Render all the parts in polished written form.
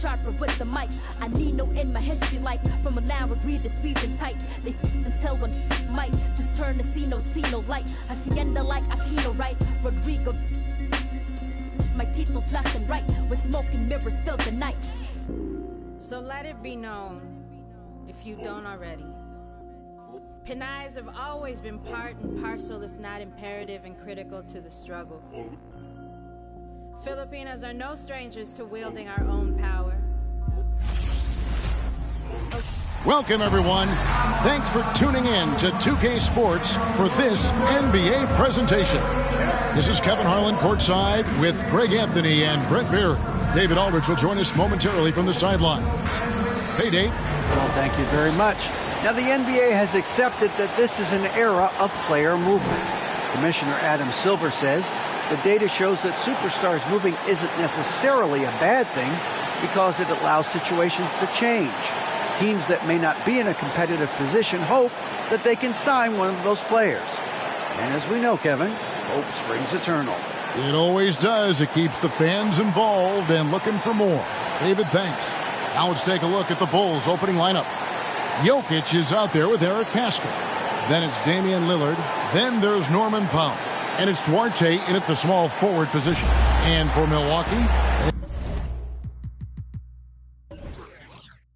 sharper with the mic. I need no in my history like from a now readers weaving tight. They until when might just turn to see no light. Hacienda like Aquino, right? Rodrigo. My titles left and right with smoking mirrors filled the night. So let it be known, if you don't already, Pinays have always been part and parcel, if not imperative and critical to the struggle. Filipinos are no strangers to wielding our own power. Welcome, everyone. Thanks for tuning in to 2K Sports for this NBA presentation. This is Kevin Harlan courtside with Greg Anthony and Brent Beard. David Aldridge will join us momentarily from the sidelines. Hey, Dave. Well, thank you very much. Now, the NBA has accepted that this is an era of player movement. Commissioner Adam Silver says the data shows that superstars moving isn't necessarily a bad thing because it allows situations to change. Teams that may not be in a competitive position hope that they can sign one of those players. And as we know, Kevin, hope springs eternal. It always does. It keeps the fans involved and looking for more. David, thanks. Now let's take a look at the Bulls' opening lineup. Jokic is out there with Eric Pascal. Then it's Damian Lillard. Then there's Norman Powell. And it's Duarte in at the small forward position. And for Milwaukee,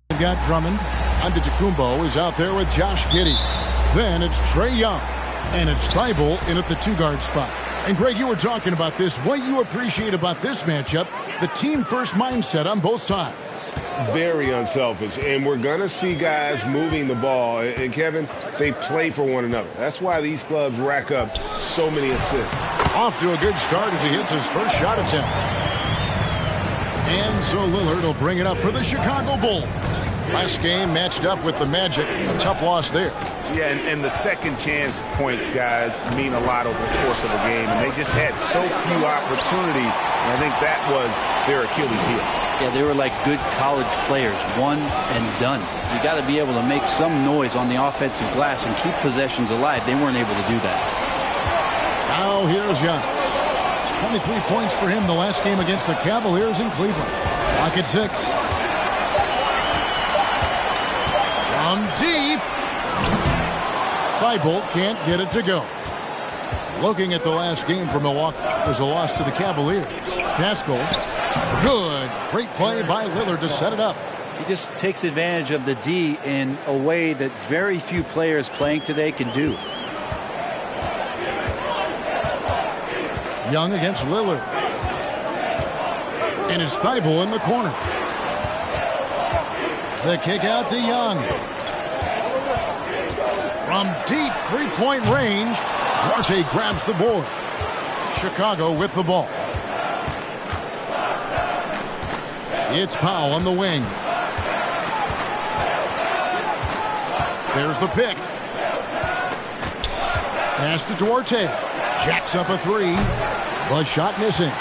they've got Drummond. Antetokounmpo is out there with Josh Giddey. Then it's Trae Young. And it's Thibault in at the two-guard spot. And, Greg, you were talking about this. What you appreciate about this matchup, the team-first mindset on both sides. Very unselfish. And we're going to see guys moving the ball. And, Kevin, they play for one another. That's why these clubs rack up so many assists. Off to a good start as he hits his first shot attempt. And so Lillard will bring it up for the Chicago Bulls. Last game matched up with the Magic. A tough loss there. Yeah, and the second chance points, guys, mean a lot over the course of a game. And they just had so few opportunities. And I think that was their Achilles heel. Yeah, they were like good college players, one and done. You got to be able to make some noise on the offensive glass and keep possessions alive. They weren't able to do that. Now here's Giannis. 23 points for him the last game against the Cavaliers in Cleveland. Clock at 6. From deep. Thibault can't get it to go. Looking at the last game for Milwaukee, there's a loss to the Cavaliers. Pascal, good. Great play by Lillard to set it up. He just takes advantage of the D in a way that very few players playing today can do. Young against Lillard. And it's Thibault in the corner. The kick out to Young. From deep three-point range, Duarte grabs the board. Chicago with the ball. It's Powell on the wing. There's the pick. Pass to Duarte. Jacks up a three. The shot missing.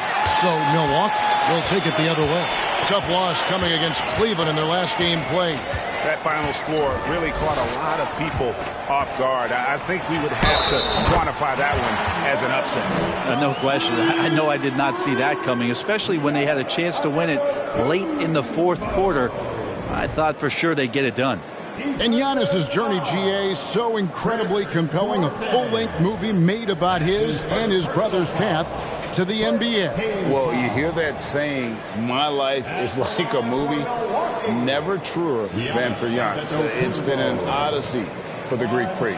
So Milwaukee will take it the other way. Tough loss coming against Cleveland in their last game played. That final score really caught a lot of people off guard. I think we would have to quantify that one as an upset. No question. I know I did not see that coming, especially when they had a chance to win it late in the fourth quarter. I thought for sure they'd get it done. And Giannis's journey, GA, so incredibly compelling. A full-length movie made about his and his brother's path to the NBA. Well, you hear that saying, my life is like a movie. Never truer than for Giannis. It's been an odyssey for the Greek freak.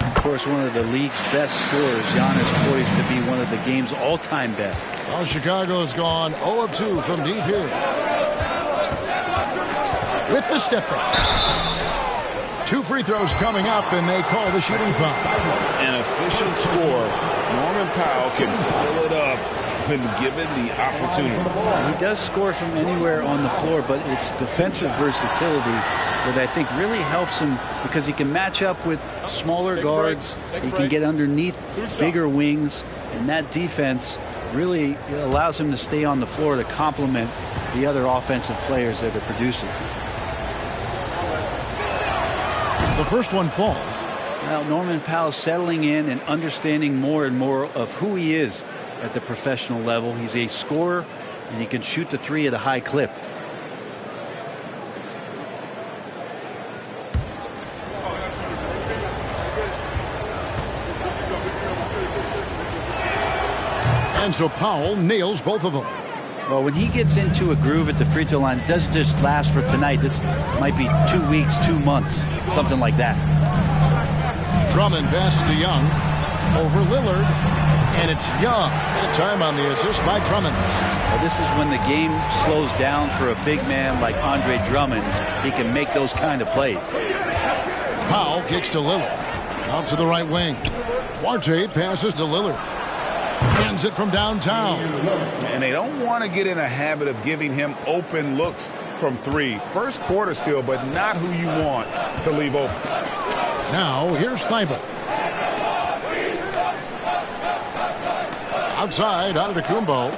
Of course, one of the league's best scorers. Giannis poised to be one of the game's all-time best. Well, Chicago's gone 0 of 2 from deep here. With the step back. 2 free throws coming up, and they call the shooting foul. An efficient score. Norman Powell can fill it up when given the opportunity. He does score from anywhere on the floor, but it's defensive versatility that I think really helps him because he can match up with smaller guards. He can get underneath bigger wings, and that defense really allows him to stay on the floor to complement the other offensive players that are producing. The first one falls. Now, Norman Powell settling in and understanding more and more of who he is at the professional level. He's a scorer, and he can shoot the three at a high clip. And so Powell nails both of them. Well, when he gets into a groove at the free throw line, it doesn't just last for tonight. This might be 2 weeks, 2 months, something like that. Drummond passes to Young. Over Lillard. And it's Young. Good time on the assist by Drummond. Well, this is when the game slows down for a big man like Andre Drummond. He can make those kind of plays. Powell kicks to Lillard. Out to the right wing. Duarte passes to Lillard. Hands it from downtown. And they don't want to get in a habit of giving him open looks from three. First quarter still, but not who you want to leave open. Now, here's Thibault. Outside, Antetokounmpo.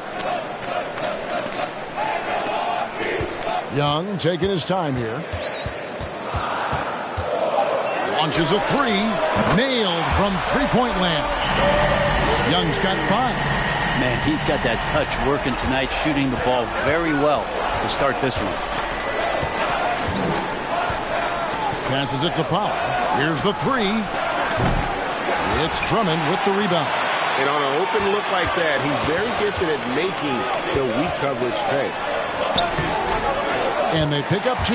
Young taking his time here. Launches a three. Nailed from three-point land. Young's got 5. Man, he's got that touch working tonight, shooting the ball very well to start this one. Passes it to Powell. Here's the three. It's Drummond with the rebound. And on an open look like that, he's very gifted at making the weak coverage pay. And they pick up 2.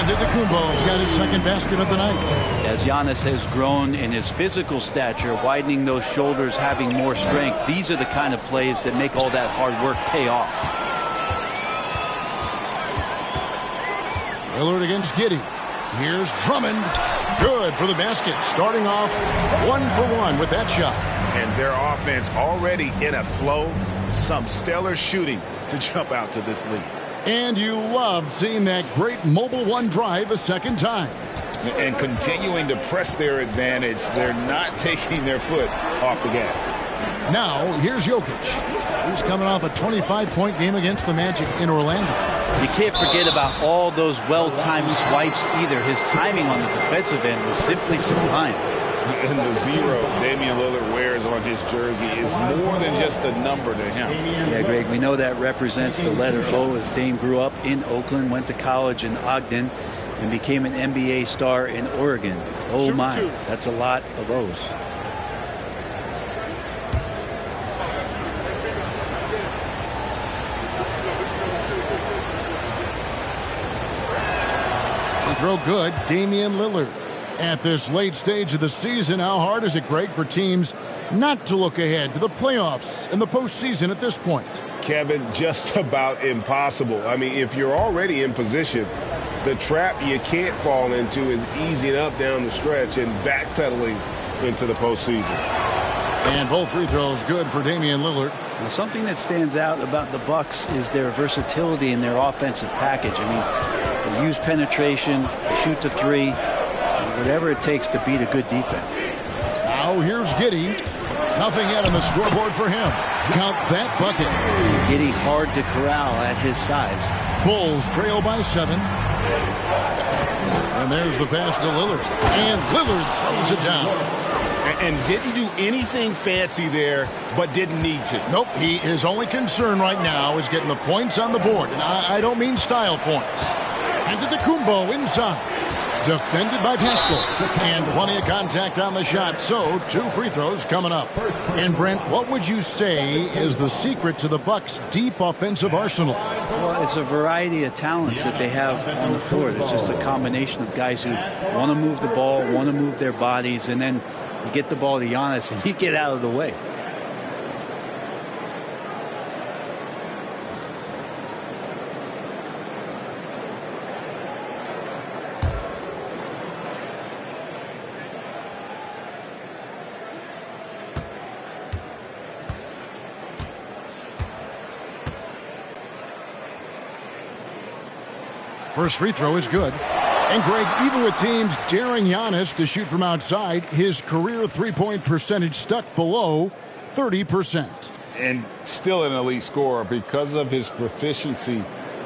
Antetokounmpo's got his second basket of the night. As Giannis has grown in his physical stature, widening those shoulders, having more strength, these are the kind of plays that make all that hard work pay off. Lillard against Giddey. Here's Drummond. Good for the basket. Starting off 1 for 1 with that shot. And their offense already in a flow. Some stellar shooting to jump out to this lead. And you love seeing that great mobile one drive a second time. And continuing to press their advantage. They're not taking their foot off the gas. Now, here's Jokic. He's coming off a 25-point game against the Magic in Orlando. You can't forget about all those well-timed swipes either. His timing on the defensive end was simply sublime. And the 0 Damian Lillard wears on his jersey is more than just a number to him. Yeah, Greg, we know that represents the letter O, as Dame grew up in Oakland, went to college in Ogden, and became an NBA star in Oregon. Oh my, that's a lot of O's. Throw good, Damian Lillard. At this late stage of the season, how hard is it, Greg, for teams not to look ahead to the playoffs and the postseason at this point? Kevin, just about impossible. I mean, if you're already in position, the trap you can't fall into is easing up down the stretch and backpedaling into the postseason. And both free throws good for Damian Lillard. Now, something that stands out about the Bucks is their versatility in their offensive package. I mean, they use penetration, shoot the three, whatever it takes to beat a good defense. Now here's Giddey. Nothing yet on the scoreboard for him. Count that bucket. Giddey hard to corral at his size. Bulls trail by 7. And there's the pass to Lillard. And Lillard throws it down. And didn't do anything fancy there, but didn't need to. Nope, his only concern right now is getting the points on the board. And I don't mean style points. Antetokounmpo inside. Defended by Pascal. And plenty of contact on the shot. So, 2 free throws coming up. And Brent, what would you say is the secret to the Bucks' deep offensive arsenal? Well, it's a variety of talents that they have on the floor. It's just a combination of guys who want to move the ball, want to move their bodies, and then you get the ball to Giannis and you get out of the way. First free throw is good. And Greg, even with teams daring Giannis to shoot from outside, his career three-point percentage stuck below 30%. And still an elite scorer because of his proficiency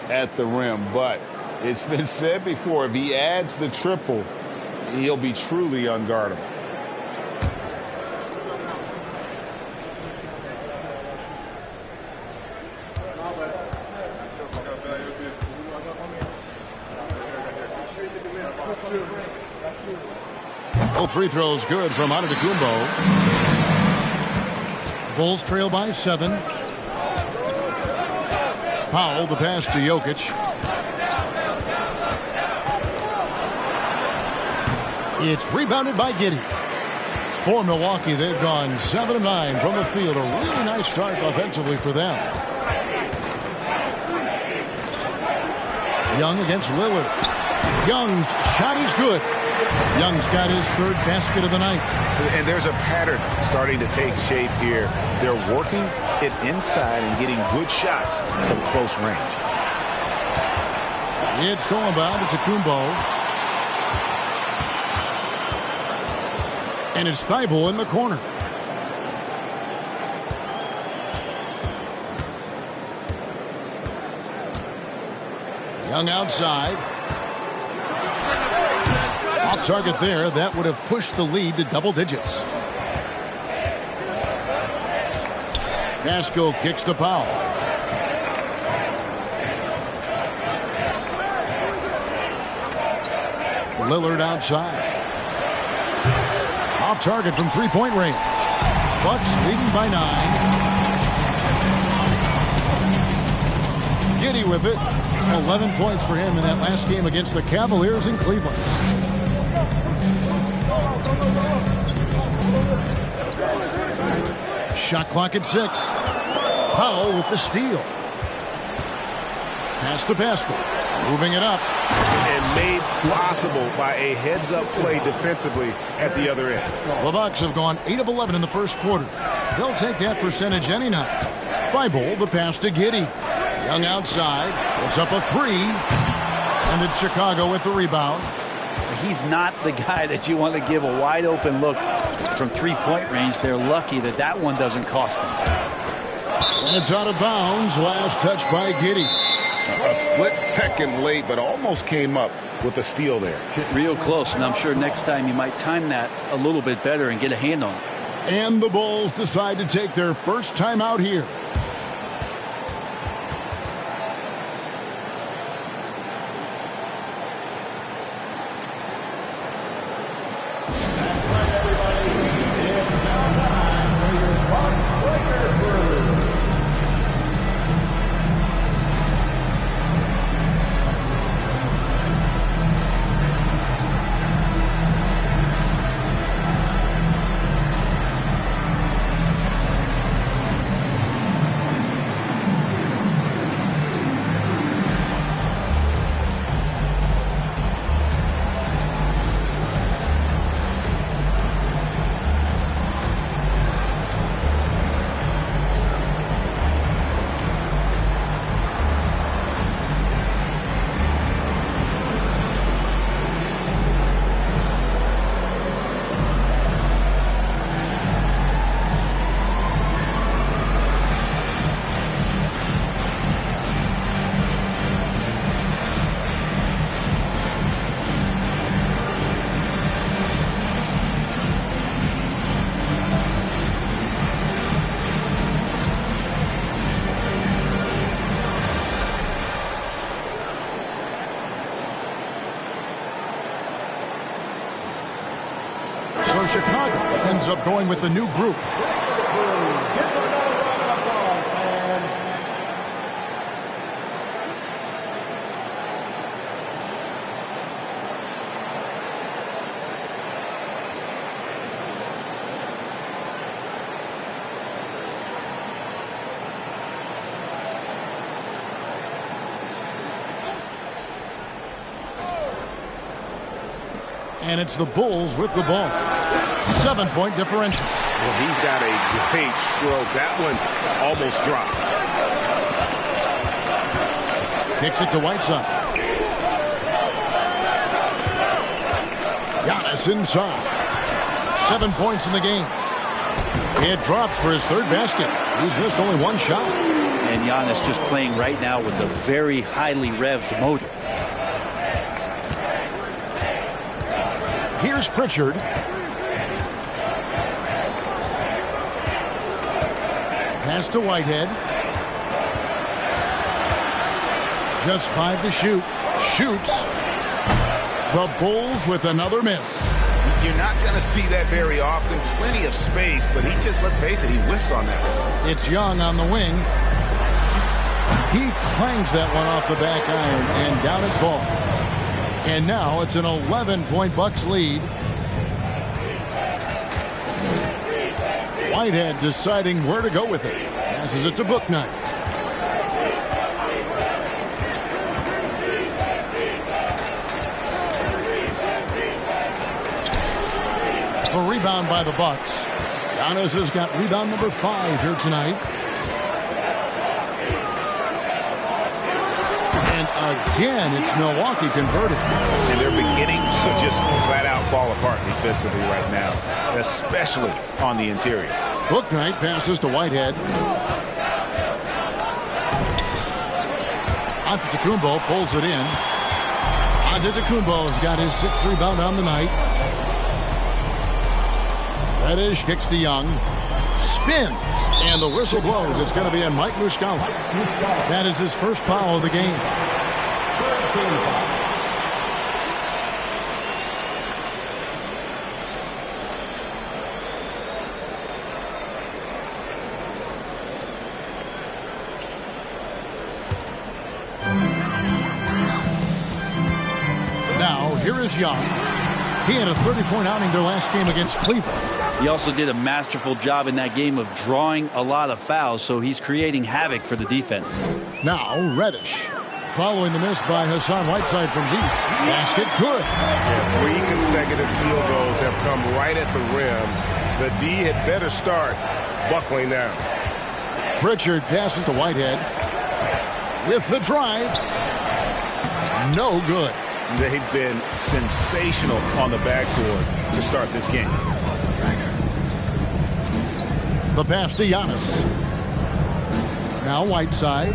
at the rim. But it's been said before, if he adds the triple, he'll be truly unguardable. Both free throws good from Antetokounmpo. Bulls trail by 7. Powell, the pass to Jokic. It's rebounded by Giddey. For Milwaukee, they've gone 7 of 9 from the field. A really nice start offensively for them. Young against Lillard. Young's shot is good. Young's got his third basket of the night. And there's a pattern starting to take shape here. They're working it inside and getting good shots from close range. It's all about Antetokounmpo. And it's Thibault in the corner. Young outside. Off target there. That would have pushed the lead to double digits. Pascal kicks to Powell. Lillard outside. Off target from three-point range. Bucks leading by 9. Giddey with it. 11 points for him in that last game against the Cavaliers in Cleveland. Shot clock at 6. Powell with the steal. Pass to Pascal. Moving it up. And made possible by a heads-up play defensively at the other end. The Bucks have gone 8 of 11 in the first quarter. They'll take that percentage any night. Thibault, the pass to Giddey. Young outside. It's up a 3. And it's Chicago with the rebound. He's not the guy that you want to give a wide-open look from three-point range. They're lucky that that one doesn't cost them. And it's out of bounds. Last touch by Giddey. A split second late, but almost came up with a steal there. Real close, and I'm sure next time you might time that a little bit better and get a hand on it. And the Bulls decide to take their first time out here. So Chicago ends up going with the new group. And it's the Bulls with the ball. 7-point differential. Well, he's got a great stroke. That one almost dropped. Kicks it to Whiteside. gets inside. 7 points in the game. It drops for his third basket. He's missed only one shot. And Giannis just playing right now with a very highly revved motor. Here's Pritchard. Pass to Whitehead. Just 5 to shoot. Shoots. The Bulls with another miss. You're not going to see that very often. Plenty of space, but he just, let's face it, he whiffs on that one. It's Young on the wing. He clangs that one off the back iron, and down it falls. And now it's an 11-point Bucks lead. Whitehead deciding where to go with it. Passes it to Bouknight. A rebound by the Bucks. Giannis has got rebound number 5 here tonight. And again, it's Milwaukee converted. And they're beginning to just flat out fall apart defensively right now, especially on the interior. Bouknight passes to Whitehead. Antetokounmpo pulls it in. Antetokounmpo's got his 6th rebound on the night. Reddish kicks to Young. Spins. And the whistle blows. It's going to be on Mike Muscala. That is his first foul of the game. Now, here is Young. He had a 30-point outing their last game against Cleveland. He also did a masterful job in that game of drawing a lot of fouls, so he's creating havoc for the defense. Now, Reddish. Following the miss by Hassan Whiteside from deep. Basket good. Yeah, 3 consecutive field goals have come right at the rim. The D had better start buckling down. Pritchard passes to Whitehead. With the drive. No good. They've been sensational on the backboard to start this game. The pass to Giannis. Now Whiteside.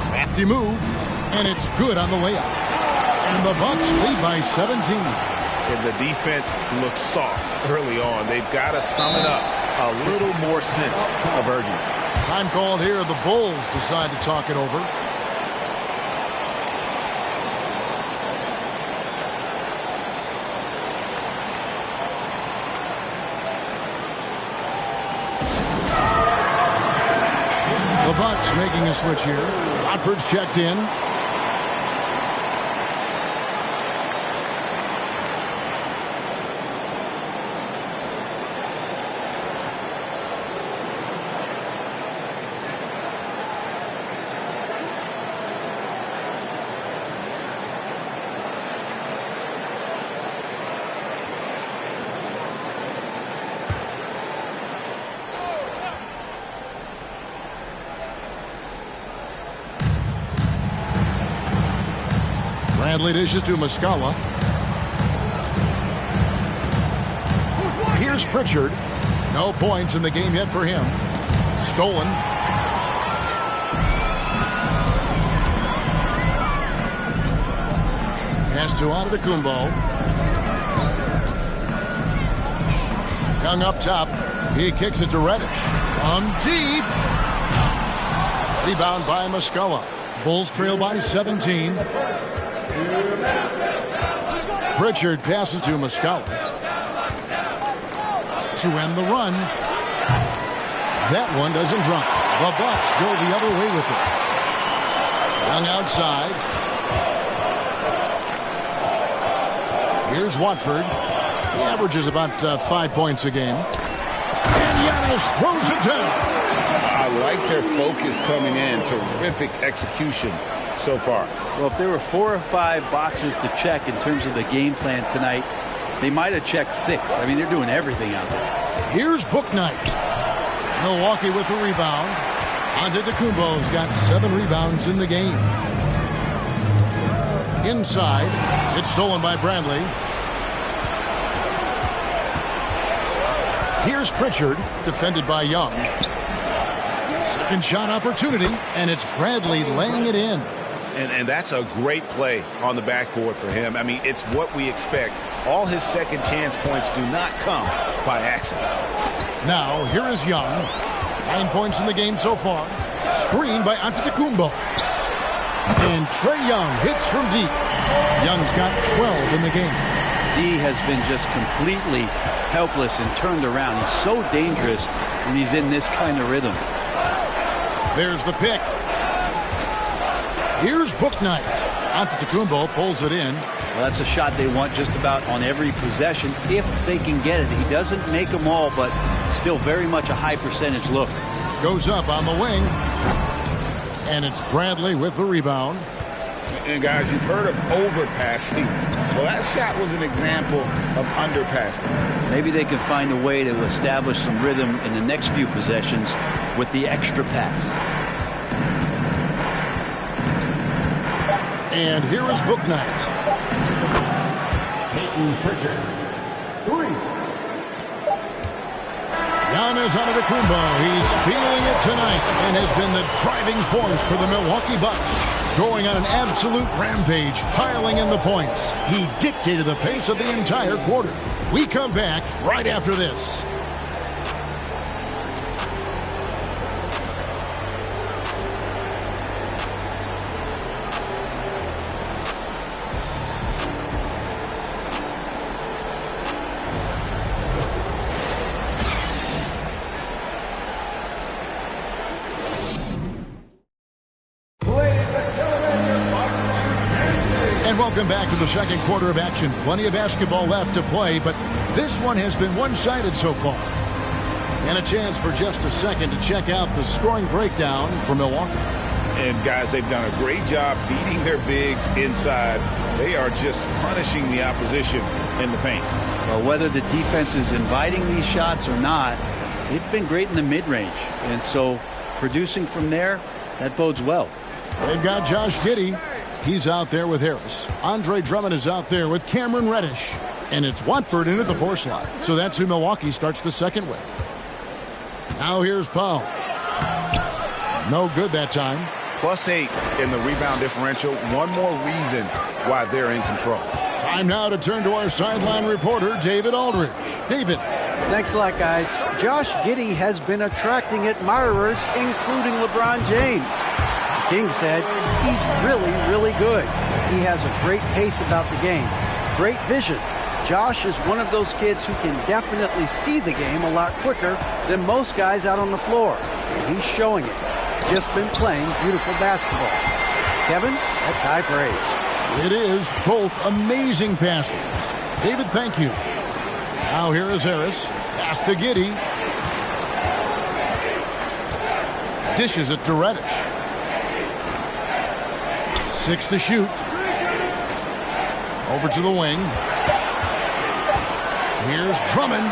Crafty move. And it's good on the layup. And the Bucks lead by 17. And the defense looks soft early on. They've got to summon up a little more sense of urgency. Time called here. The Bulls decide to talk it over. The Bucks making a switch here. Watford's checked in. Bradley dishes to Muscala. Here's Pritchard. No points in the game yet for him. Stolen. Pass to Antetokounmpo. Young up top. He kicks it to Reddish. On deep. Rebound by Muscala. Bulls trail by 17. Pritchard passes to Muscala. To end the run. That one doesn't drop. The Bucks go the other way with it. Young outside. Here's Watford. He averages about 5 points a game. And Giannis throws it down. I like their focus coming in. Terrific execution so far. Well, if there were 4 or 5 boxes to check in terms of the game plan tonight, they might have checked 6. I mean, they're doing everything out there. Here's Bouknight. Milwaukee with the rebound. Antetokounmpo's got 7 rebounds in the game. Inside. It's stolen by Bradley. Here's Pritchard, defended by Young. Second shot opportunity, and it's Bradley laying it in. And that's a great play on the backboard for him. I mean, it's what we expect. All his second chance points do not come by accident. Now, here is Young. 9 points in the game so far. Screen by Antetokounmpo. And Trae Young hits from deep. Young's got 12 in the game. D has been just completely helpless and turned around. He's so dangerous when he's in this kind of rhythm. There's the pick. Here's Bouknight. Antetokounmpo pulls it in. Well, that's a shot they want just about on every possession if they can get it. He doesn't make them all, but still very much a high percentage look. Goes up on the wing. And it's Bradley with the rebound. And guys, you've heard of overpassing. Well, that shot was an example of underpassing. Maybe they can find a way to establish some rhythm in the next few possessions with the extra pass. And here is Bouknight. Peyton Pritchard. 3. Giannis Antetokounmpo. He's feeling it tonight and has been the driving force for the Milwaukee Bucks. Going on an absolute rampage, piling in the points. He dictated the pace of the entire quarter. We come back right after this. Welcome back to the second quarter of action. Plenty of basketball left to play, but this one has been one-sided so far. And a chance for just a second to check out the scoring breakdown for Milwaukee. And guys, they've done a great job feeding their bigs inside. They are just punishing the opposition in the paint. Well, whether the defense is inviting these shots or not, they've been great in the mid-range. And so producing from there, that bodes well. They've got Josh Giddey. He's out there with Harris. Andre Drummond is out there with Cameron Reddish. And it's Watford into the 4 slot. So that's who Milwaukee starts the second with. Now here's Powell. No good that time. +8 in the rebound differential. One more reason why they're in control. Time now to turn to our sideline reporter, David Aldridge. David. Thanks a lot, guys. Josh Giddey has been attracting admirers, including LeBron James. King said he's really, really good. He has a great pace about the game, great vision. Josh is one of those kids who can definitely see the game a lot quicker than most guys out on the floor, and he's showing it. Just been playing beautiful basketball. Kevin, that's high praise. It is. Both amazing passers. David, thank you. Now here is Harris. Pass to Giddey. Dishes it to Reddish. 6 to shoot. Over to the wing. Here's Drummond.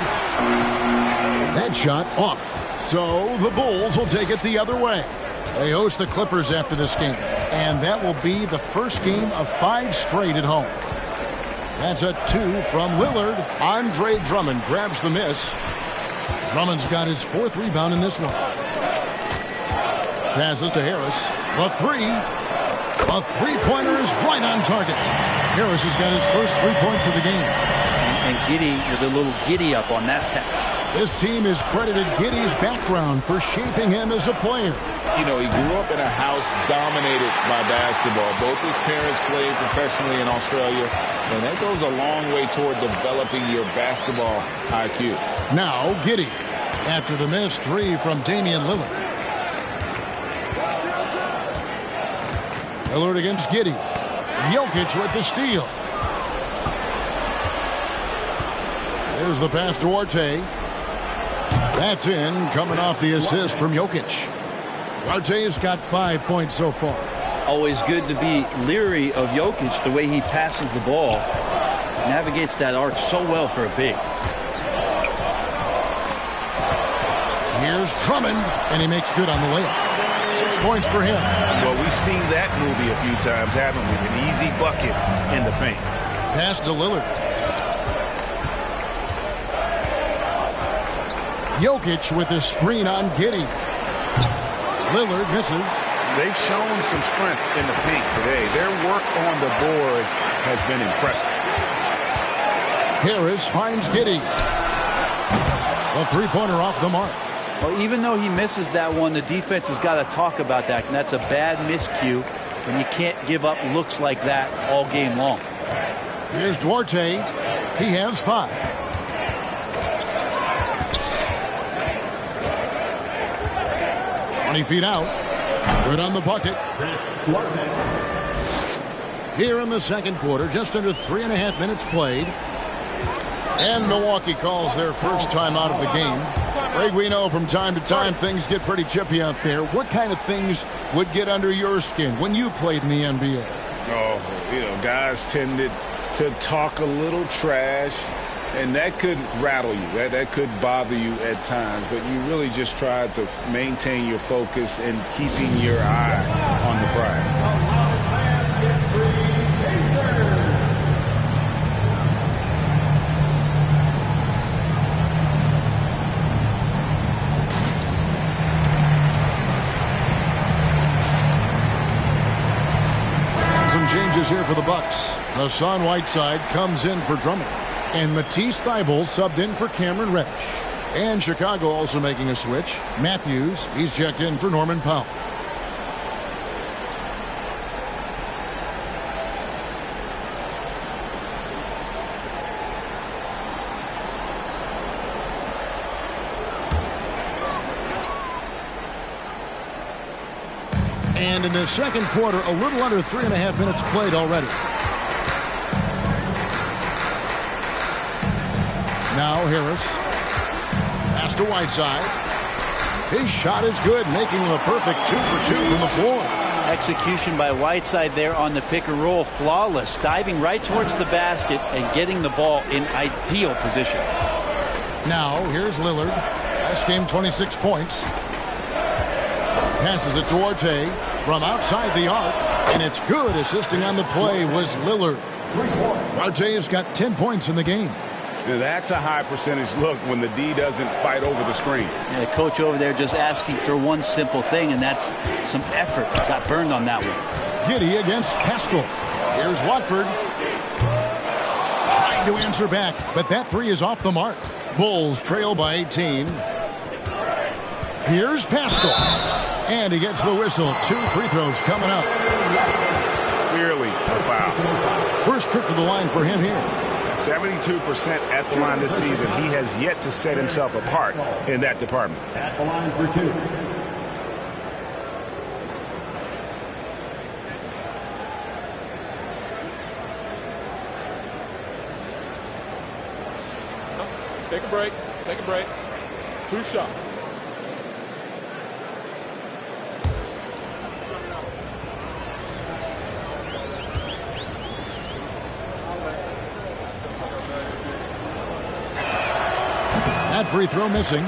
That shot off. So the Bulls will take it the other way. They host the Clippers after this game. And that will be the first game of 5 straight at home. That's a 2 from Lillard. Andre Drummond grabs the miss. Drummond's got his 4th rebound in this one. Passes to Harris. The 3. A 3-pointer is right on target. Harris has got his first 3 points of the game. And Giddey with a little giddy up on that pass. This team has credited Giddey's background for shaping him as a player. You know, he grew up in a house dominated by basketball. Both his parents played professionally in Australia, and that goes a long way toward developing your basketball IQ. Now Giddey, after the missed 3 from Damian Lillard. Lillard against Giddey. Jokic with the steal. There's the pass to Arte. That's in, coming off the assist from Jokic. Arte's got 5 points so far. Always good to be leery of Jokic, the way he passes the ball. Navigates that arc so well for a big. Here's Drummond, and he makes good on the layup. 6 points for him. Well, we We've seen that movie a few times, haven't we? An easy bucket in the paint. Pass to Lillard. Jokic with his screen on Giddey. Lillard misses. They've shown some strength in the paint today. Their work on the boards has been impressive. Harris finds Giddey. A three-pointer off the mark. Well, even though he misses that one, the defense has got to talk about that, and that's a bad miscue, and you can't give up looks like that all game long. Here's Duarte. He has 5. Feet out. Good on the bucket. Here in the second quarter, just under 3.5 minutes played. And Milwaukee calls their first time out of the game. Greg, we know from time to time things get pretty chippy out there. What kind of things would get under your skin when you played in the NBA? Oh, guys tended to talk a little trash. And that could rattle you. That could bother you at times. But you really just try to maintain your focus and keeping your eye on the prize. Some changes here for the Bucks. Hassan Whiteside comes in for Drummond. And Matisse Thybulle subbed in for Cameron Reddish. And Chicago also making a switch. Matthews, he's checked in for Norman Powell. And in the second quarter, a little under 3.5 minutes played already. Now Harris. Pass to Whiteside. His shot is good, making him a perfect 2 for 2 from the floor. Execution by Whiteside there on the pick and roll. Flawless. Diving right towards the basket and getting the ball in ideal position. Now here's Lillard. Last game 26 points. Passes it to Duarte from outside the arc. And it's good. Assisting on the play was Lillard. Duarte has got 10 points in the game. Now that's a high percentage look when the D doesn't fight over the screen. Yeah, the coach over there just asking for one simple thing, and that's some effort. Got burned on that one. Giddey against Pascal. Here's Watford. Trying to answer back, but that 3 is off the mark. Bulls trail by 18. Here's Pascal. And he gets the whistle. 2 free throws coming up. Clearly a foul. First trip to the line for him here. 72% at the line this season. He has yet to set himself apart in that department. At the line for 2. Take a break. Take a break. 2 shots. That free throw missing.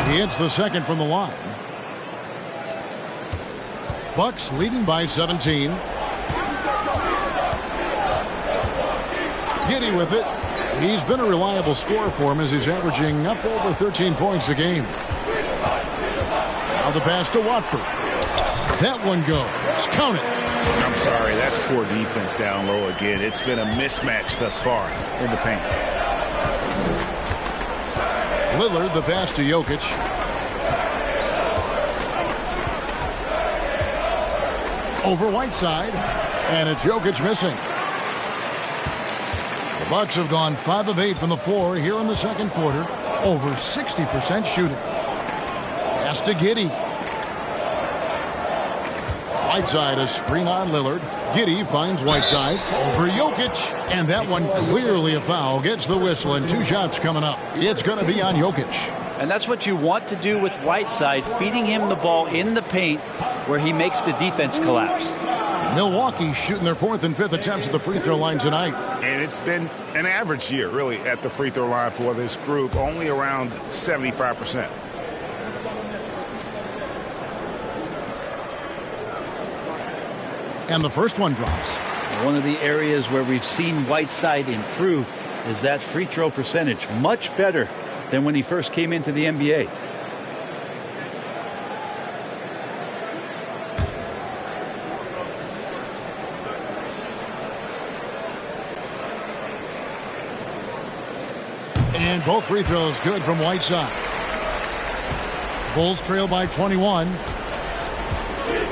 He hits the second from the line. Bucks leading by 17. Giddey with it. He's been a reliable scorer for him as he's averaging up over 13 points a game. Now the pass to Watford. That one goes. Count it. I'm sorry, that's poor defense down low again. It's been a mismatch thus far in the paint. Lillard, the pass to Jokic. Over Whiteside, and it's Jokic missing. The Bucks have gone 5 of 8 from the floor here in the second quarter. Over 60% shooting. Pass to Giddey. Whiteside a screen on Lillard. Giddey finds Whiteside over Jokic. And that one clearly a foul. Gets the whistle and 2 shots coming up. It's going to be on Jokic. And that's what you want to do with Whiteside, feeding him the ball in the paint where he makes the defense collapse. Milwaukee shooting their 4th and 5th attempts at the free throw line tonight. And it's been an average year, really, at the free throw line for this group, only around 75%. And the first one drops. One of the areas where we've seen Whiteside improve is that free throw percentage. Much better than when he first came into the NBA. And both free throws good from Whiteside. Bulls trail by 21.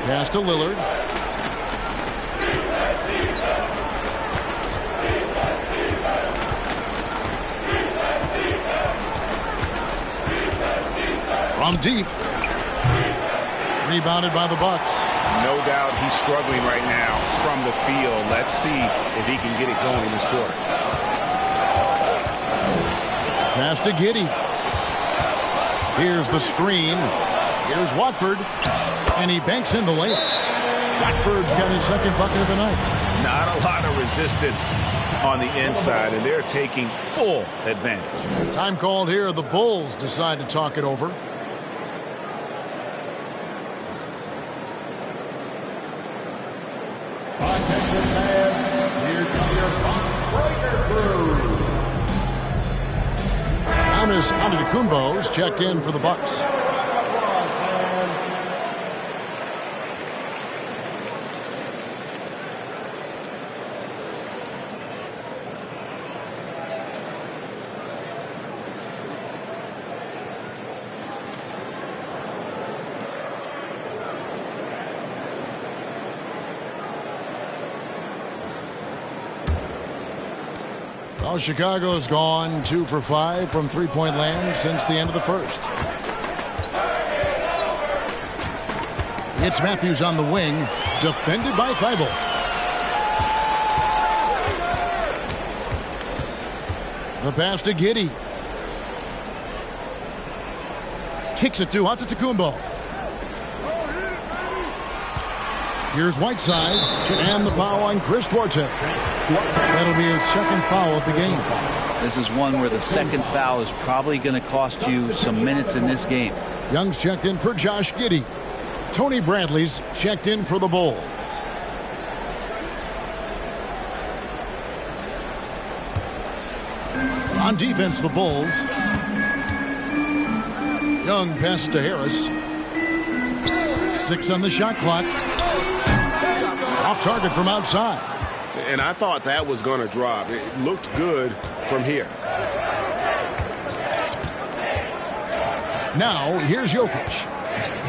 Pass to Lillard. From deep. Rebounded by the Bucks. No doubt he's struggling right now from the field. Let's see if he can get it going in this quarter. Pass to Giddey. Here's the screen. Here's Watford. And he banks in the layup. Watford's got his 2nd bucket of the night. Not a lot of resistance on the inside, and they're taking full advantage. Time called here. The Bulls decide to talk it over. Giannis Antetokounmpo's checked in for the Bucks. Well, Chicago's gone 2 for 5 from three-point land since the end of the first. It's Matthews on the wing, defended by Thibault. The pass to Giddey. Kicks it to Antetokounmpo. Here's Whiteside, and the foul on Chris Duarte. That'll be his 2nd foul of the game. This is one where the 2nd foul is probably going to cost you some minutes in this game. Young's checked in for Josh Giddey. Tony Bradley's checked in for the Bulls. On defense, the Bulls. Young passes to Harris. 6 on the shot clock. Off target from outside. And I thought that was going to drop. It looked good from here. Now, here's Jokic.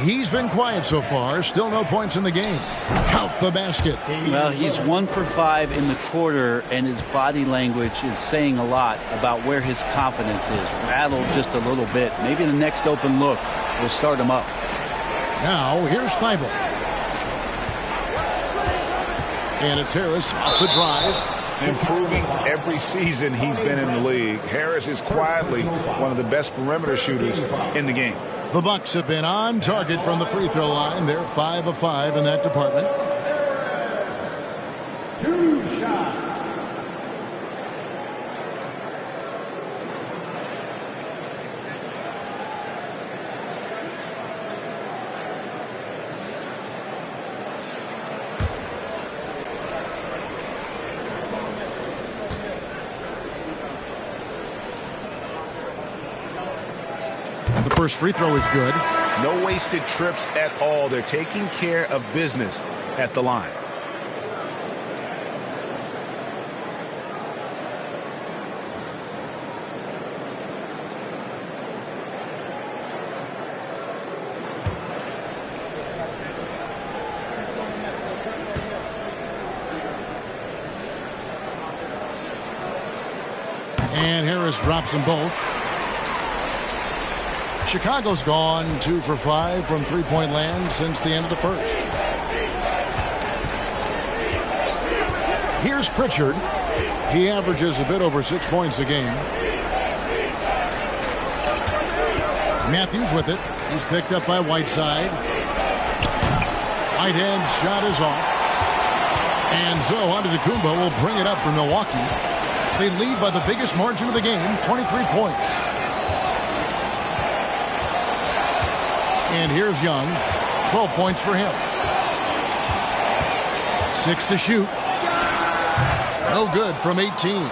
He's been quiet so far. Still no points in the game. Count the basket. Well, he's 1 for 5 in the quarter, and his body language is saying a lot about where his confidence is. Rattled just a little bit. Maybe the next open look will start him up. Now, here's Thibault. And it's Harris off the drive. Improving every season he's been in the league. Harris is quietly one of the best perimeter shooters in the game. The Bucks have been on target from the free throw line. They're 5 of 5 in that department. 2 shots. The first free throw is good. No wasted trips at all. They're taking care of business at the line. And Harris drops them both. Chicago's gone 2 for 5 from three-point land since the end of the first. Here's Pritchard. He averages a bit over 6 points a game. Matthews with it. He's picked up by Whiteside. Whitehead's shot is off. And so Antetokounmpo will bring it up for Milwaukee. They lead by the biggest margin of the game, 23 points. And here's Young, 12 points for him. 6 to shoot. No good from 18.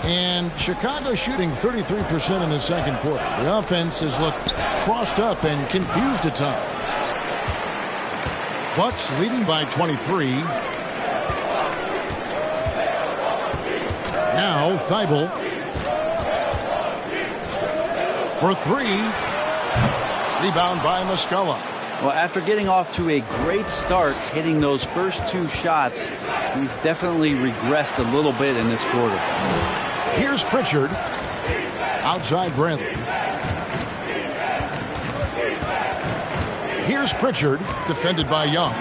And Chicago shooting 33% in the second quarter. The offense has looked crossed up and confused at times. Bucks leading by 23. Now Thibault for 3. Rebound by Muscala. Well, after getting off to a great start, hitting those first 2 shots, he's definitely regressed a little bit in this quarter. Here's Pritchard. Outside Bradley. Here's Pritchard, defended by Young.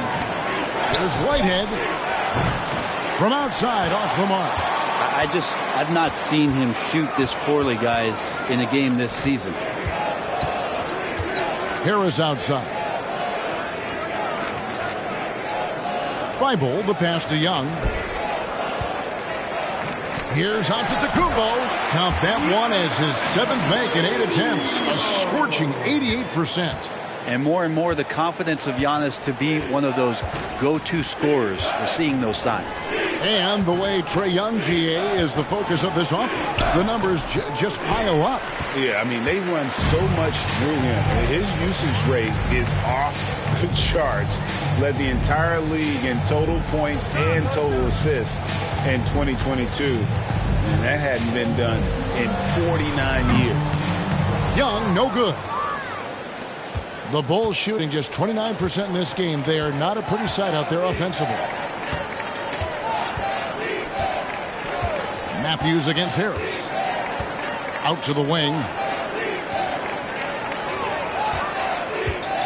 There's Whitehead. From outside, off the mark. I've not seen him shoot this poorly, guys, in a game this season. Harris outside. Thibault, the pass to Young. Here's Antetokounmpo. Count that one as his 7th make in 8 attempts. A scorching 88%. And more the confidence of Giannis to be one of those go-to scorers. We're seeing those signs. And the way Trae Young, GA, is the focus of this offense. The numbers just pile up. Yeah, I mean, they run so much through him. His usage rate is off the charts. Led the entire league in total points and total assists in 2022. And that hadn't been done in 49 years. Young, no good. The Bulls shooting just 29% in this game. They are not a pretty sight out there offensively. Matthews against Harris. Out to the wing.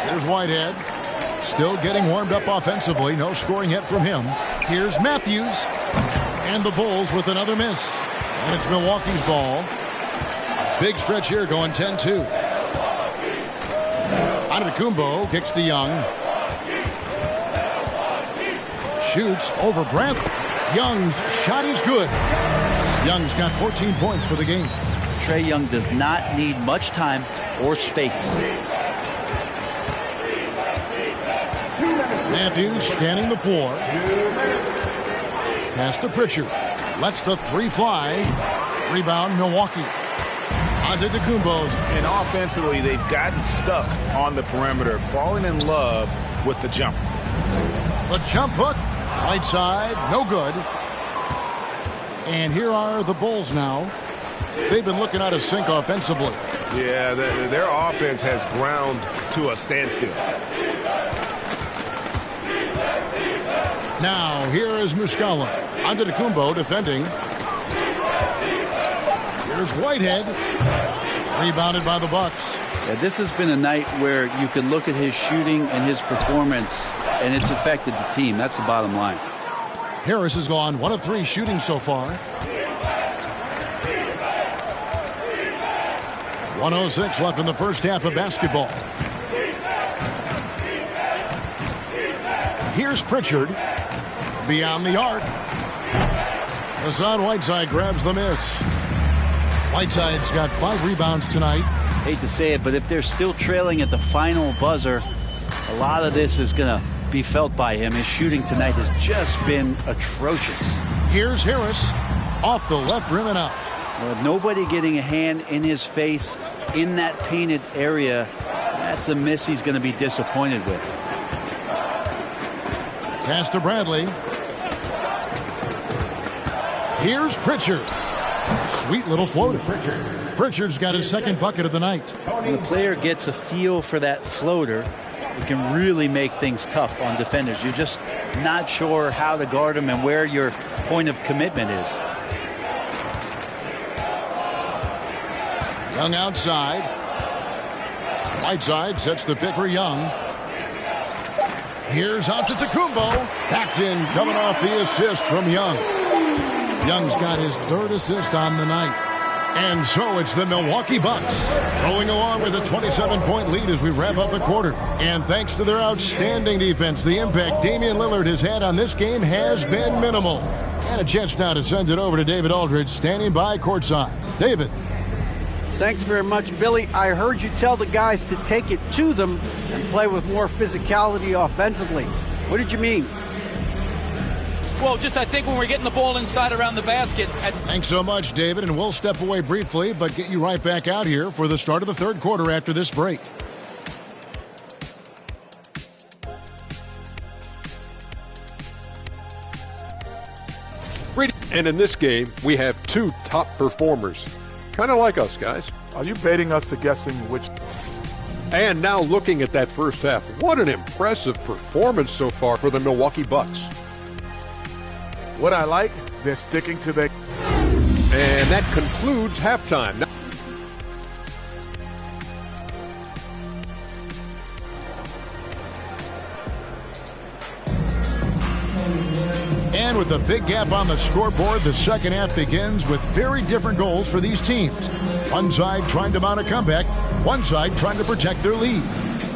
Here's Whitehead. Still getting warmed up offensively. No scoring yet from him. Here's Matthews. And the Bulls with another miss. And it's Milwaukee's ball. Big stretch here going 10-2. Antetokounmpo kicks to Young. Shoots over Bradley. Young's shot is good. Young's got 14 points for the game. Trae Young does not need much time or space. Matthews scanning the floor. Pass to Pritchard. Lets the 3 fly. Rebound Milwaukee. Antetokounmpo's. And offensively, they've gotten stuck on the perimeter, falling in love with the jump. The jump hook. Right side. No good. And here are the Bulls now. They've been looking out of sync offensively. Yeah, their offense has ground to a standstill. Now, here is Muscala. Antetokounmpo defending. Here's Whitehead. Rebounded by the Bucks. Yeah, this has been a night where you can look at his shooting and his performance, and it's affected the team. That's the bottom line. Harris has gone 1 of 3 shooting so far. 1:06 left in the first half of basketball. Here's Pritchard. Beyond the arc. Hassan Whiteside grabs the miss. Whiteside's got 5 rebounds tonight. Hate to say it, but if they're still trailing at the final buzzer, a lot of this is going to be felt by him. His shooting tonight has just been atrocious. Here's Harris. Off the left rim and out. Well, nobody getting a hand in his face in that painted area, that's a miss he's going to be disappointed with. Pass to Bradley. Here's Pritchard. Sweet little floater. Pritchard's got his 2nd bucket of the night. When a player gets a feel for that floater, it can really make things tough on defenders. You're just not sure how to guard them and where your point of commitment is. Young outside. Whiteside sets the pick for Young. Here's Antetokounmpo. That's in, coming off the assist from Young. Young's got his third assist on the night. And so it's the Milwaukee Bucks rolling along with a 27-point lead as we wrap up the quarter. And thanks to their outstanding defense, the impact Damian Lillard has had on this game has been minimal. And a chance now to send it over to David Aldridge, standing by courtside. David. Thanks very much, Billy. I heard you tell the guys to take it to them and play with more physicality offensively. What did you mean? Well, just I think when we're getting the ball inside around the basket. Thanks so much, David, and we'll step away briefly, but get you right back out here for the start of the third quarter after this break. And in this game, we have two top performers. Kind of like us, guys. Are you baiting us to guessing which? And now looking at that first half, what an impressive performance so far for the Milwaukee Bucks. What I like, they're sticking to their... And that concludes halftime. And with a big gap on the scoreboard, the second half begins with very different goals for these teams. One side trying to mount a comeback, one side trying to protect their lead.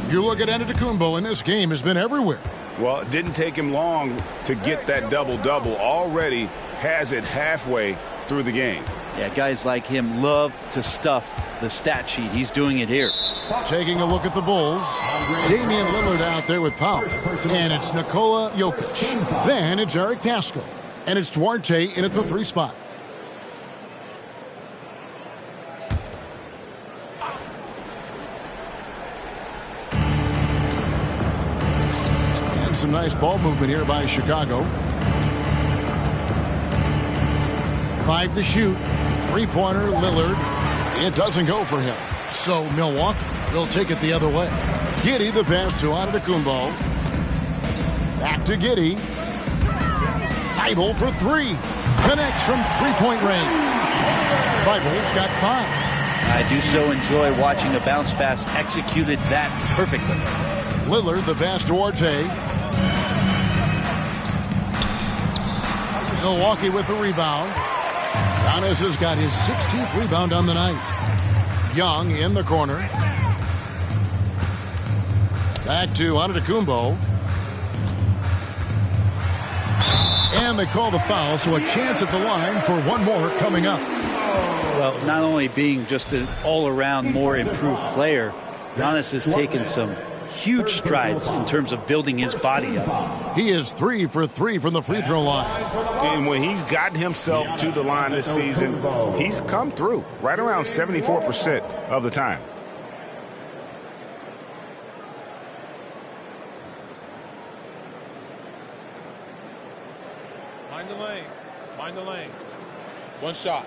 You look at Antetokounmpo, and this game has been everywhere. Well, it didn't take him long to get that double-double. Already has it halfway through the game. Yeah, guys like him love to stuff the stat sheet. He's doing it here. Taking a look at the Bulls, Damian Lillard out there with power. And it's Nikola Jokic. Then it's Eric Pascal. And it's Duarte in at the 3 spot. Some nice ball movement here by Chicago. 5 to shoot. 3-pointer, Lillard. It doesn't go for him. So Milwaukee will take it the other way. Giddey, the pass to Antetokounmpo. Back to Giddey. Thibault for 3. Connects from 3-point range. Thibault's got 5. I do so enjoy watching a bounce pass executed that perfectly. Lillard, the pass to Duarte. Milwaukee with the rebound. Giannis has got his 16th rebound on the night. Young in the corner. Back to Antetokounmpo. And they call the foul, so a chance at the line for one more coming up. Well, not only being just an all-around more improved player, Giannis has taken some huge strides in terms of building his body up. He is 3 for 3 from the free throw line. And when he's gotten himself to the line this season, he's come through right around 74% of the time. Mind the lanes. Mind the lanes. One shot.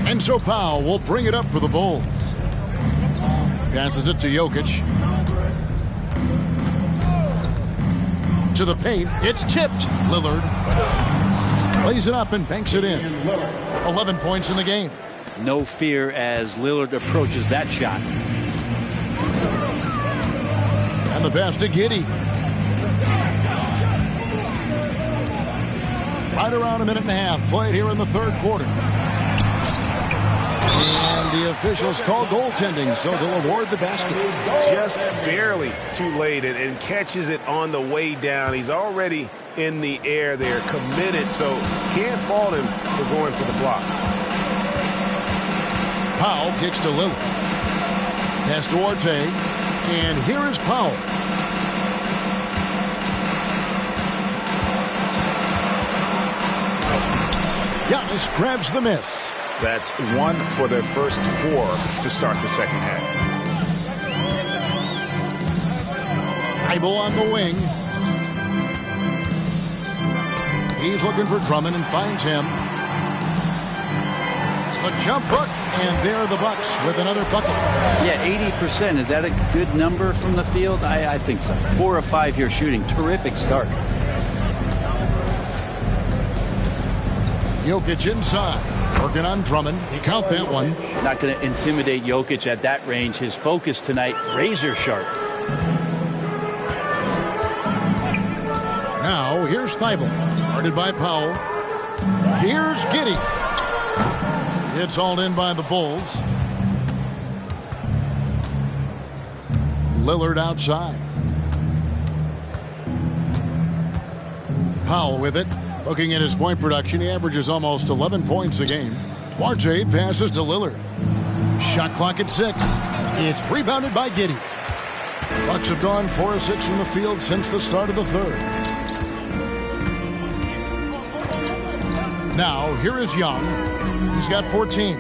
And so Powell will bring it up for the Bulls. Passes it to Jokic. To the paint. It's tipped. Lillard lays it up and banks it in. 11 points in the game. No fear as Lillard approaches that shot. And the pass to Giddey. Right around a minute and a half played here in the third quarter. And the officials call goaltending, so they'll award the basket. Just barely too late and catches it on the way down. He's already in the air there, committed, so can't fault him for going for the block. Powell kicks to Lillard. Pass to Duarte. And here is Powell. Giannis grabs the miss. That's 1 for their first 4 to start the second half. Thibault on the wing. He's looking for Drummond and finds him. The jump hook, and there are the Bucks with another bucket. Yeah, 80%. Is that a good number from the field? I think so. 4 of 5 here shooting. Terrific start. Jokic inside, working on Drummond. Count that one. Not going to intimidate Jokic at that range. His focus tonight, razor sharp. Now, here's Thibault, guarded by Powell. Here's Giddey. It's hauled in by the Bulls. Lillard outside. Powell with it. Looking at his point production, he averages almost 11 points a game. Duarte passes to Lillard. Shot clock at 6. It's rebounded by Giddey. Bucks have gone 4 of 6 from the field since the start of the third. Now, here is Young. He's got 14.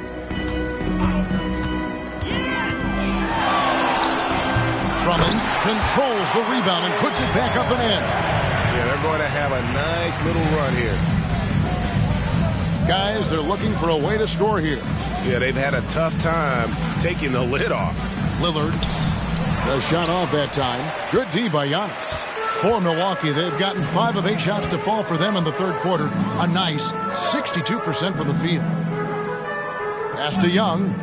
Drummond controls the rebound and puts it back up and in. Yeah, they're going to have a nice little run here. Guys, they're looking for a way to score here. Yeah, they've had a tough time taking the lid off. Lillard, the shot off that time. Good D by Giannis. For Milwaukee, they've gotten 5 of 8 shots to fall for them in the third quarter. A nice 62% from the field. Pass to Young.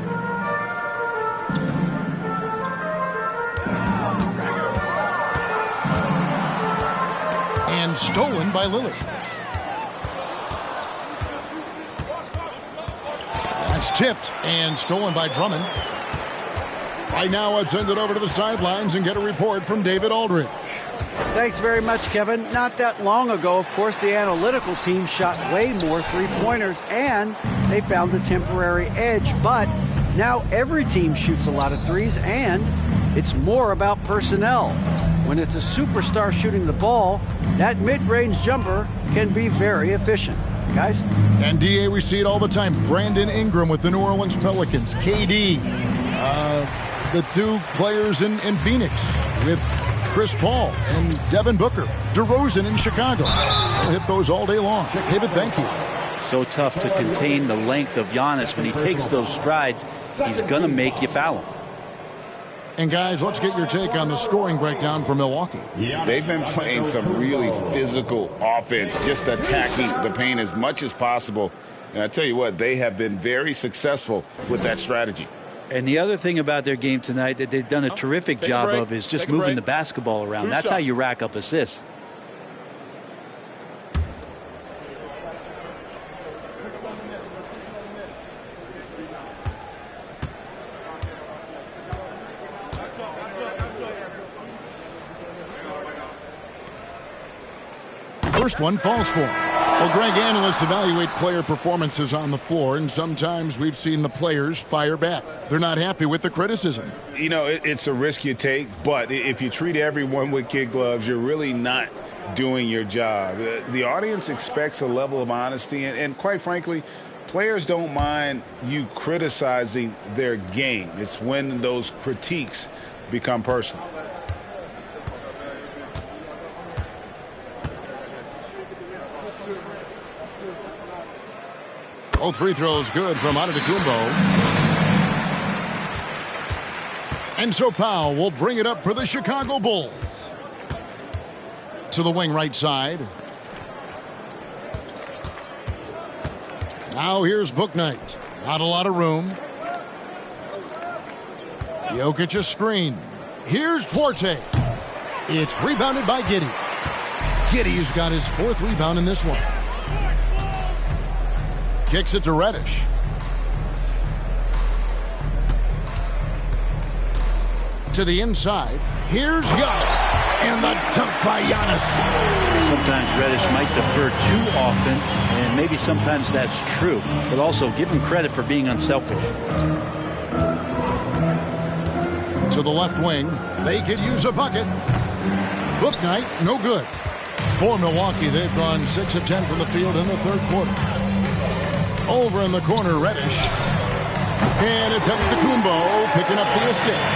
And stolen by Lillard. That's tipped and stolen by Drummond. Right now, let's send it over to the sidelines and get a report from David Aldridge. Thanks very much, Kevin. Not that long ago, of course, the analytical team shot way more three-pointers, and they found a temporary edge. But now every team shoots a lot of threes, and it's more about personnel. When it's a superstar shooting the ball, that mid-range jumper can be very efficient. Guys? And, D.A., we see it all the time. Brandon Ingram with the New Orleans Pelicans. KD, the 2 players in Phoenix with Chris Paul and Devin Booker. DeRozan in Chicago. We'll hit those all day long. David, thank you. So tough to contain the length of Giannis. When he takes those strides, he's going to make you foul him. And, guys, let's get your take on the scoring breakdown for Milwaukee. They've been playing some really physical offense, just attacking the paint as much as possible. And I tell you what, they have been very successful with that strategy. And the other thing about their game tonight that they've done a terrific job of is just moving the basketball around. That's how you rack up assists. First one falls for him. Well, Greg, analysts evaluate player performances on the floor, and sometimes we've seen the players fire back. They're not happy with the criticism. You know, it's a risk you take, but if you treat everyone with kid gloves, you're really not doing your job. The audience expects a level of honesty, and quite frankly, players don't mind you criticizing their game. It's when those critiques become personal. Both free throws good from Antetokounmpo. And so Powell will bring it up for the Chicago Bulls. To the wing right side. Now here's Bouknight. Not a lot of room. Jokic a screen. Here's Duarte. It's rebounded by Giddey. Giddey's got his 4th rebound in this one. Kicks it to Reddish. To the inside. Here's Giannis. And the dunk by Giannis. Sometimes Reddish might defer too often, and maybe sometimes that's true. But also give him credit for being unselfish. To the left wing. They could use a bucket. Bouknight, no good. For Milwaukee, they've gone 6 of 10 from the field in the third quarter. Over in the corner, Reddish. And it's Antetokounmpo picking up the assist.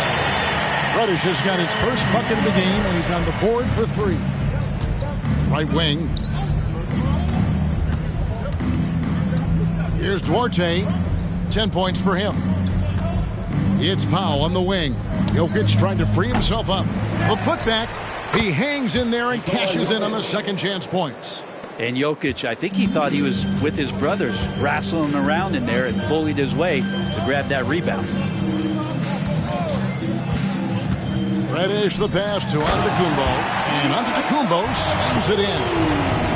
Reddish has got his first bucket of the game, and he's on the board for 3. Right wing. Here's Duarte 10 points for him. It's Powell on the wing. Jokic trying to free himself up. The putback. He hangs in there and cashes in on the second chance points. And Jokic, I think he thought he was with his brothers, wrestling around in there and bullied his way to grab that rebound. Reddish the pass to Antetokounmpo. And Antetokounmpo slams it in.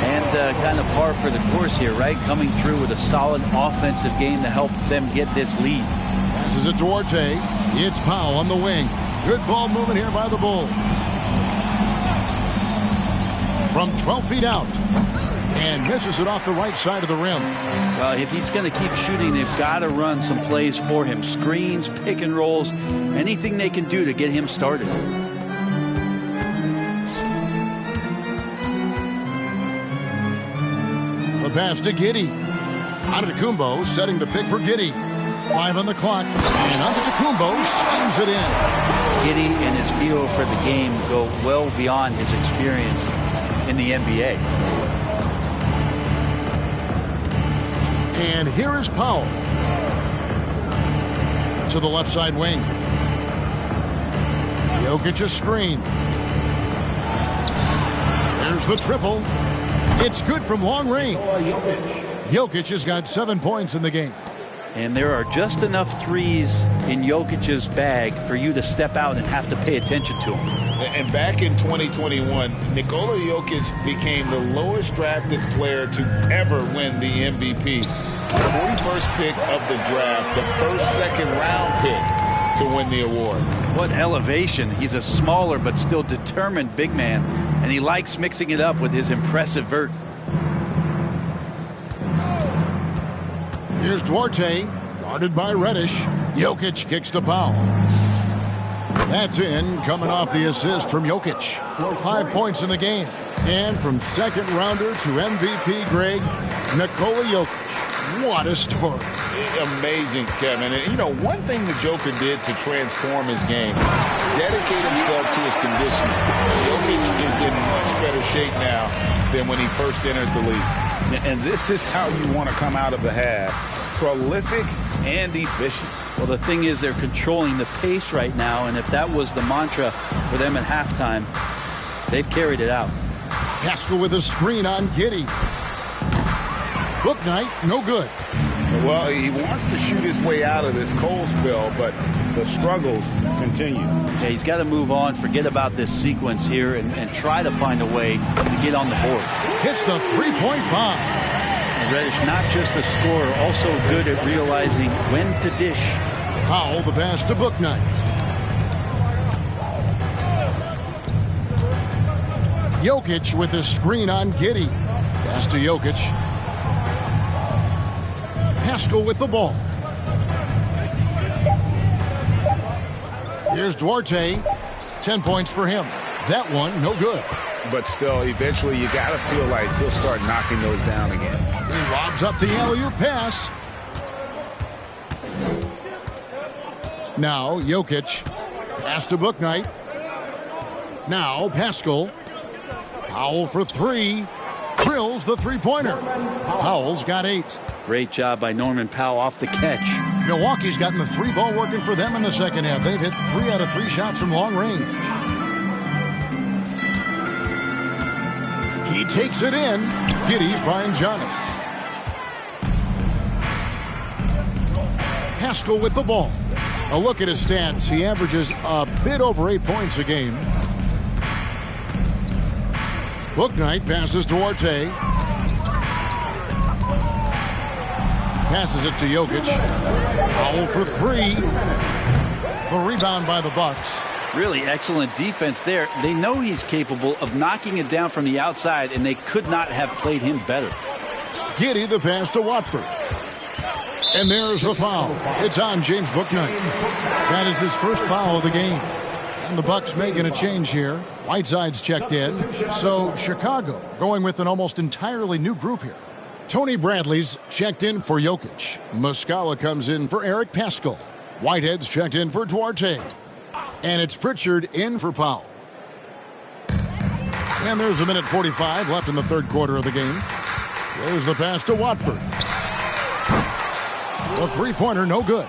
And kind of par for the course here, right? Coming through with a solid offensive game to help them get this lead. Passes it to Duarte. It's Powell on the wing. Good ball movement here by the Bulls. From 12 feet out. And misses it off the right side of the rim. Well, if he's going to keep shooting, they've got to run some plays for him. Screens, pick and rolls, anything they can do to get him started. The pass to Giddey. Antetokounmpo setting the pick for Giddey. 5 on the clock. And Antetokounmpo slams it in. Giddey and his feel for the game go well beyond his experience in the NBA. And here is Powell. To the left side wing. Jokic's screen. There's the triple. It's good from long range. Jokic has got 7 points in the game. And there are just enough threes in Jokic's bag for you to step out and have to pay attention to him. And back in 2021, Nikola Jokic became the lowest drafted player to ever win the MVP. The 41st pick of the draft, the first second-round pick to win the award. What elevation. He's a smaller but still determined big man, and he likes mixing it up with his impressive vert. Here's Duarte, guarded by Reddish. Jokic kicks to Powell. That's in, coming off the assist from Jokic. 5 points in the game. And from second rounder to MVP grade, Nikola Jokic. What a story. Amazing, Kevin. And, you know, one thing the Joker did to transform his game, dedicate himself to his conditioning. Jokic is in much better shape now than when he first entered the league. And this is how you want to come out of the half. Prolific and efficient. Well, the thing is they're controlling the pace right now, and if that was the mantra for them at halftime, they've carried it out. Pascal with a screen on Giddey. Book night, no good. Well, he wants to shoot his way out of this cold spell, but the struggles continue. Yeah, he's got to move on, forget about this sequence here, and try to find a way to get on the board. Hits the three-point bomb. And Reddish, not just a scorer, also good at realizing when to dish. Powell the pass to Book Night. Jokic with a screen on Giddey. Pass to Jokic. Pascal with the ball. Here's Duarte. 10 points for him. That one, no good. But still, eventually you got to feel like he'll start knocking those down again. He lobs up the alley-oop pass. Now, Jokic. Pass to Book Night. Now, Pascal. Powell for three. Drills the three-pointer. Powell's got 8. Great job by Norman Powell off the catch. Milwaukee's gotten the three ball working for them in the second half. They've hit 3 out of 3 shots from long range. He takes it in. Giddey finds Giannis. Pascal with the ball. A look at his stats. He averages a bit over 8 points a game. Book Night passes to Duarte. Passes it to Jokic. Powell for 3. The rebound by the Bucks. Really excellent defense there. They know he's capable of knocking it down from the outside, and they could not have played him better. Giddey the pass to Watford. And there's the foul. It's on James Bouknight. That is his first foul of the game. And the Bucks making a change here. Whiteside's checked in. So Chicago going with an almost entirely new group here. Tony Bradley's checked in for Jokic. Muscala comes in for Eric Pascal. Whitehead's checked in for Duarte. And it's Pritchard in for Powell. And there's a minute 45 left in the third quarter of the game. There's the pass to Watford. The three-pointer, no good.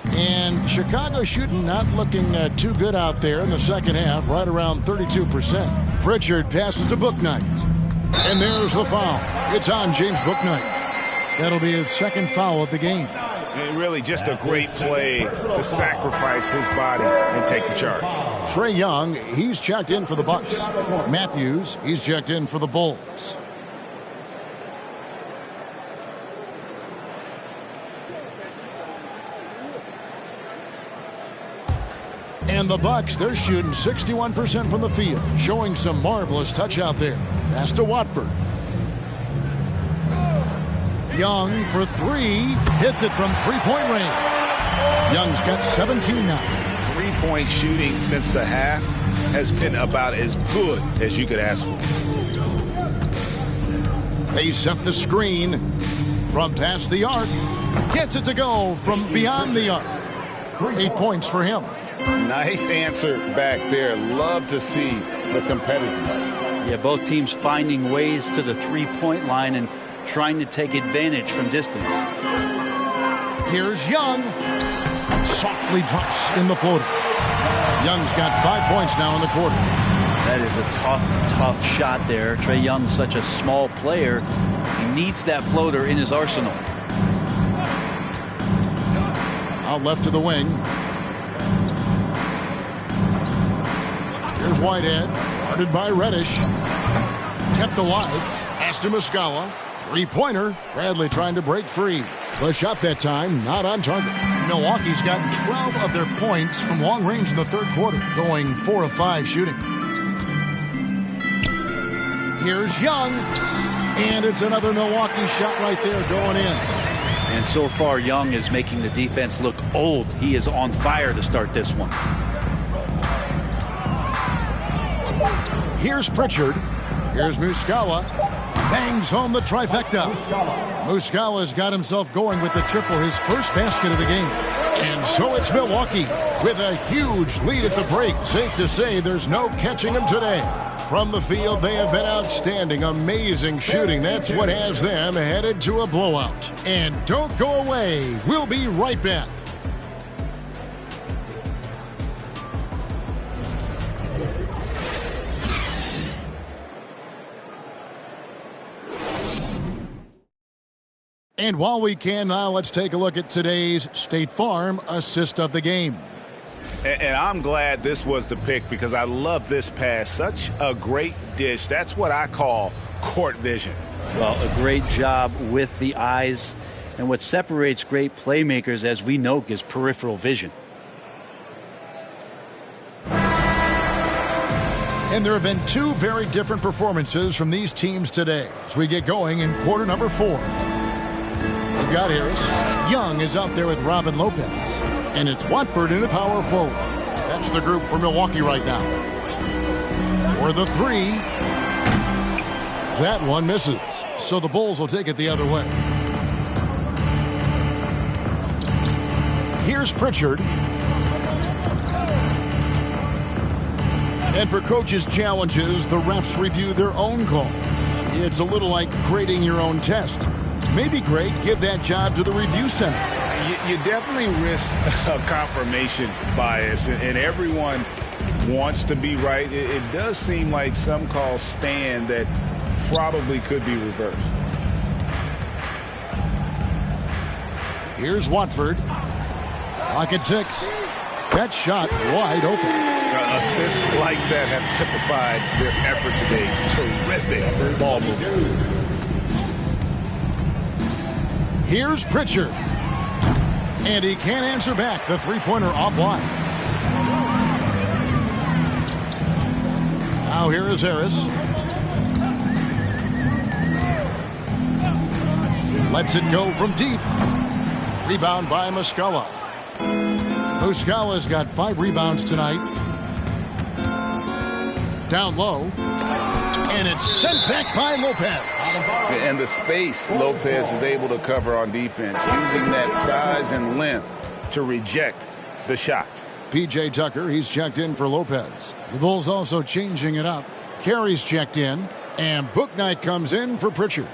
And Chicago shooting not looking too good out there in the second half, right around 32%. Pritchard passes to Bouknight. And there's the foul. It's on James Bouknight. That'll be his second foul of the game. And really just a great play to sacrifice his body and take the charge. Trae Young, he's checked in for the Bucks. Matthews, he's checked in for the Bulls. And the Bucks, they're shooting 61% from the field, showing some marvelous touch out there. Pass to Watford. Young for three, hits it from three-point range. Young's got 17 now. Three-point shooting since the half has been about as good as you could ask for. They set the screen from past the arc. Gets it to go from beyond the arc. 8 points for him. Nice answer back there. Love to see the competitiveness. Yeah, both teams finding ways to the three-point line and trying to take advantage from distance. Here's Young. Softly drops in the floater. Young's got 5 points now in the quarter. That is a tough shot there. Trae Young's such a small player. He needs that floater in his arsenal. Out left to the wing. Here's Whitehead, guarded by Reddish. Kept alive. Pass to Muscala. Three-pointer. Bradley trying to break free. The shot that time, not on target. Milwaukee's gotten 12 of their points from long range in the third quarter, going 4 of 5 shooting. Here's Young. And it's another Milwaukee shot right there going in. And so far, Young is making the defense look old. He is on fire to start this one. Here's Pritchard. Here's Muscala. Bangs home the trifecta. Muscala's got himself going with the triple, his first basket of the game. And so it's Milwaukee with a huge lead at the break. Safe to say there's no catching them today. From the field, they have been outstanding. Amazing shooting. That's what has them headed to a blowout. And don't go away. We'll be right back. And while we can now, let's take a look at today's State Farm assist of the game. And I'm glad this was the pick because I love this pass. Such a great dish. That's what I call court vision. Well, a great job with the eyes. And what separates great playmakers, as we know, is peripheral vision. And there have been two very different performances from these teams today as we get going in quarter number 4. We've got Harris. Young is out there with Robin Lopez. And it's Watford in the power forward. That's the group for Milwaukee right now. For the three. That one misses. So the Bulls will take it the other way. Here's Pritchard. And for coaches' challenges, the refs review their own calls. It's a little like grading your own test. Maybe great, give that job to the review center. You definitely risk a confirmation bias, and everyone wants to be right. It does seem like some calls stand that probably could be reversed. Here's Watford. Clock at 6. That shot wide open. Assists like that have typified their effort today. Terrific ball movement. Here's Pritchard. And he can't answer back. The three-pointer offline. Now here is Harris. Lets it go from deep. Rebound by Muscala. Muscala's got 5 rebounds tonight. Down low. And it's sent back by Lopez. And the space Lopez is able to cover on defense, using that size and length to reject the shots. P.J. Tucker, he's checked in for Lopez. The Bulls also changing it up. Carey's checked in, and Bouknight comes in for Pritchard.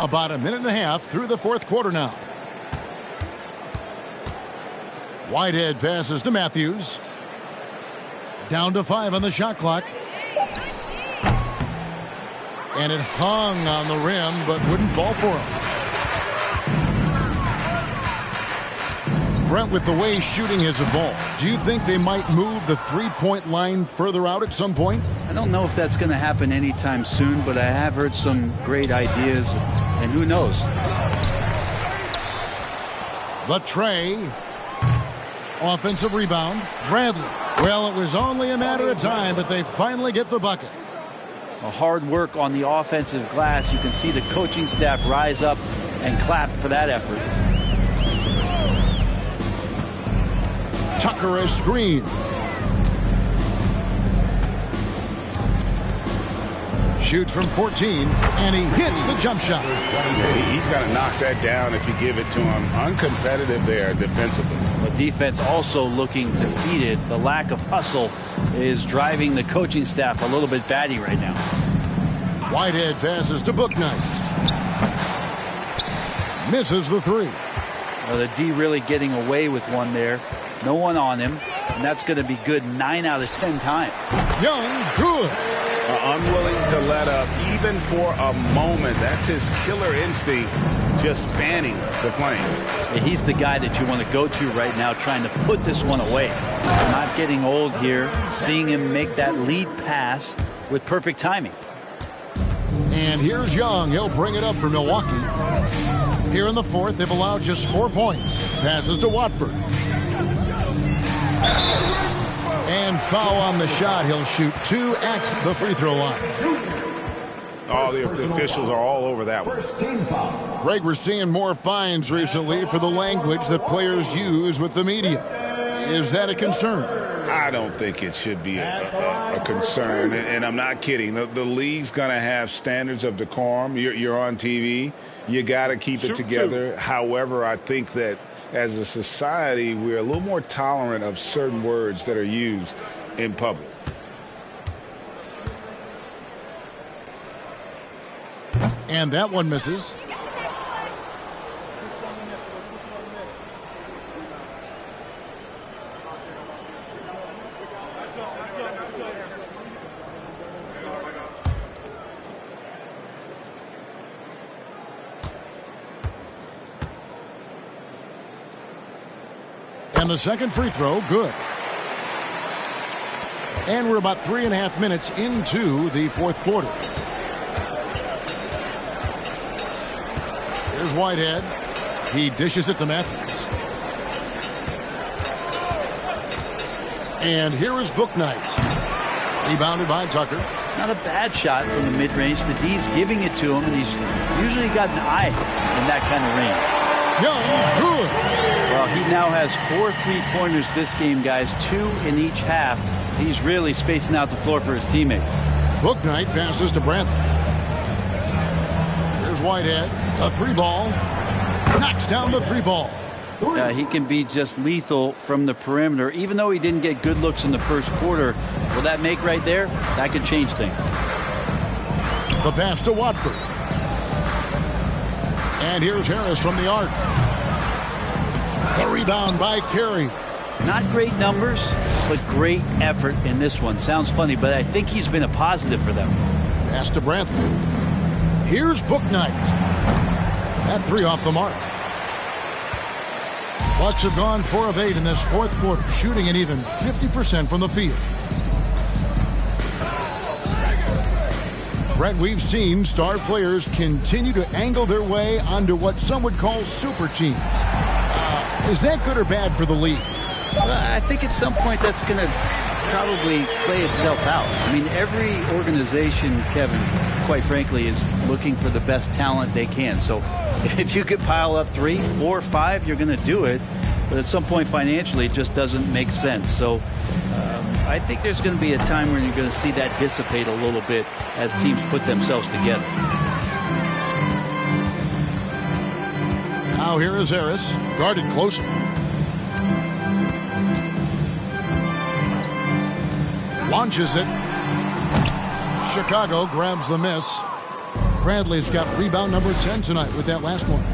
About a minute and a half through the fourth quarter now. Whitehead passes to Matthews. Down to 5 on the shot clock. And it hung on the rim, but wouldn't fall for him. Brent, with the way shooting has evolved, do you think they might move the three-point line further out at some point? I don't know if that's going to happen anytime soon, but I have heard some great ideas, and who knows? The tray. Offensive rebound. Bradley. Well, it was only a matter of time, but they finally get the bucket. A hard work on the offensive glass. You can see the coaching staff rise up and clap for that effort. Tucker a screen. Shoots from 14, and he hits the jump shot. He's got to knock that down if you give it to him. Uncompetitive there defensively. The defense also looking defeated. The lack of hustle is driving the coaching staff a little bit batty right now. Whitehead passes to Bouknight. Misses the three. Well, the D really getting away with one there. No one on him, and that's going to be good 9 out of 10 times. Young, good. Unwilling to let up even for a moment. That's his killer instinct, just fanning the flame. Yeah, he's the guy that you want to go to right now, trying to put this one away. Not getting old here, seeing him make that lead pass with perfect timing. And here's Young. He'll bring it up for Milwaukee. Here in the fourth, they've allowed just 4 points. Passes to Watford. And foul on the shot. He'll shoot 2 at the free throw line. Oh, the officials are all over that one. Greg, we're seeing more fines recently for the language that players use with the media. Is that a concern? I don't think it should be a concern, and I'm not kidding. The league's going to have standards of decorum. You're on TV. You got to keep it together. However, I think that as a society, we're a little more tolerant of certain words that are used in public. And that one misses. And the second free throw, good. And we're about 3.5 minutes into the fourth quarter. Here's Whitehead. He dishes it to Matthews. And here is Bouknight. Rebounded by Tucker. Not a bad shot from the mid-range. The D's giving it to him, and he's usually got an eye in that kind of range. Young, good. Well, he now has 4 3-pointers this game, guys. 2 in each half. He's really spacing out the floor for his teammates. Bouknight passes to Brantley. Here's Whitehead. A 3-ball. Knocks down the 3-ball. He can be just lethal from the perimeter. Even though he didn't get good looks in the first quarter, will that make right there? That could change things. The pass to Watford. And here's Harris from the arc. The rebound by Carey. Not great numbers, but great effort in this one. Sounds funny, but I think he's been a positive for them. Pass to Brantley. Here's Bouknight. That 3 off the mark. Bucks have gone 4 of 8 in this fourth quarter, shooting an even 50% from the field. Brent, we've seen star players continue to angle their way onto what some would call super teams. Is that good or bad for the league? I think at some point that's going to probably play itself out. I mean, every organization, Kevin, quite frankly, is looking for the best talent they can. So if you could pile up 3, 4, 5, you're going to do it. But at some point financially, it just doesn't make sense. So I think there's going to be a time when you're going to see that dissipate a little bit as teams put themselves together. Now here is Harris, guarded closer. Launches it. Chicago grabs the miss. Bradley's got rebound number 10 tonight with that last one.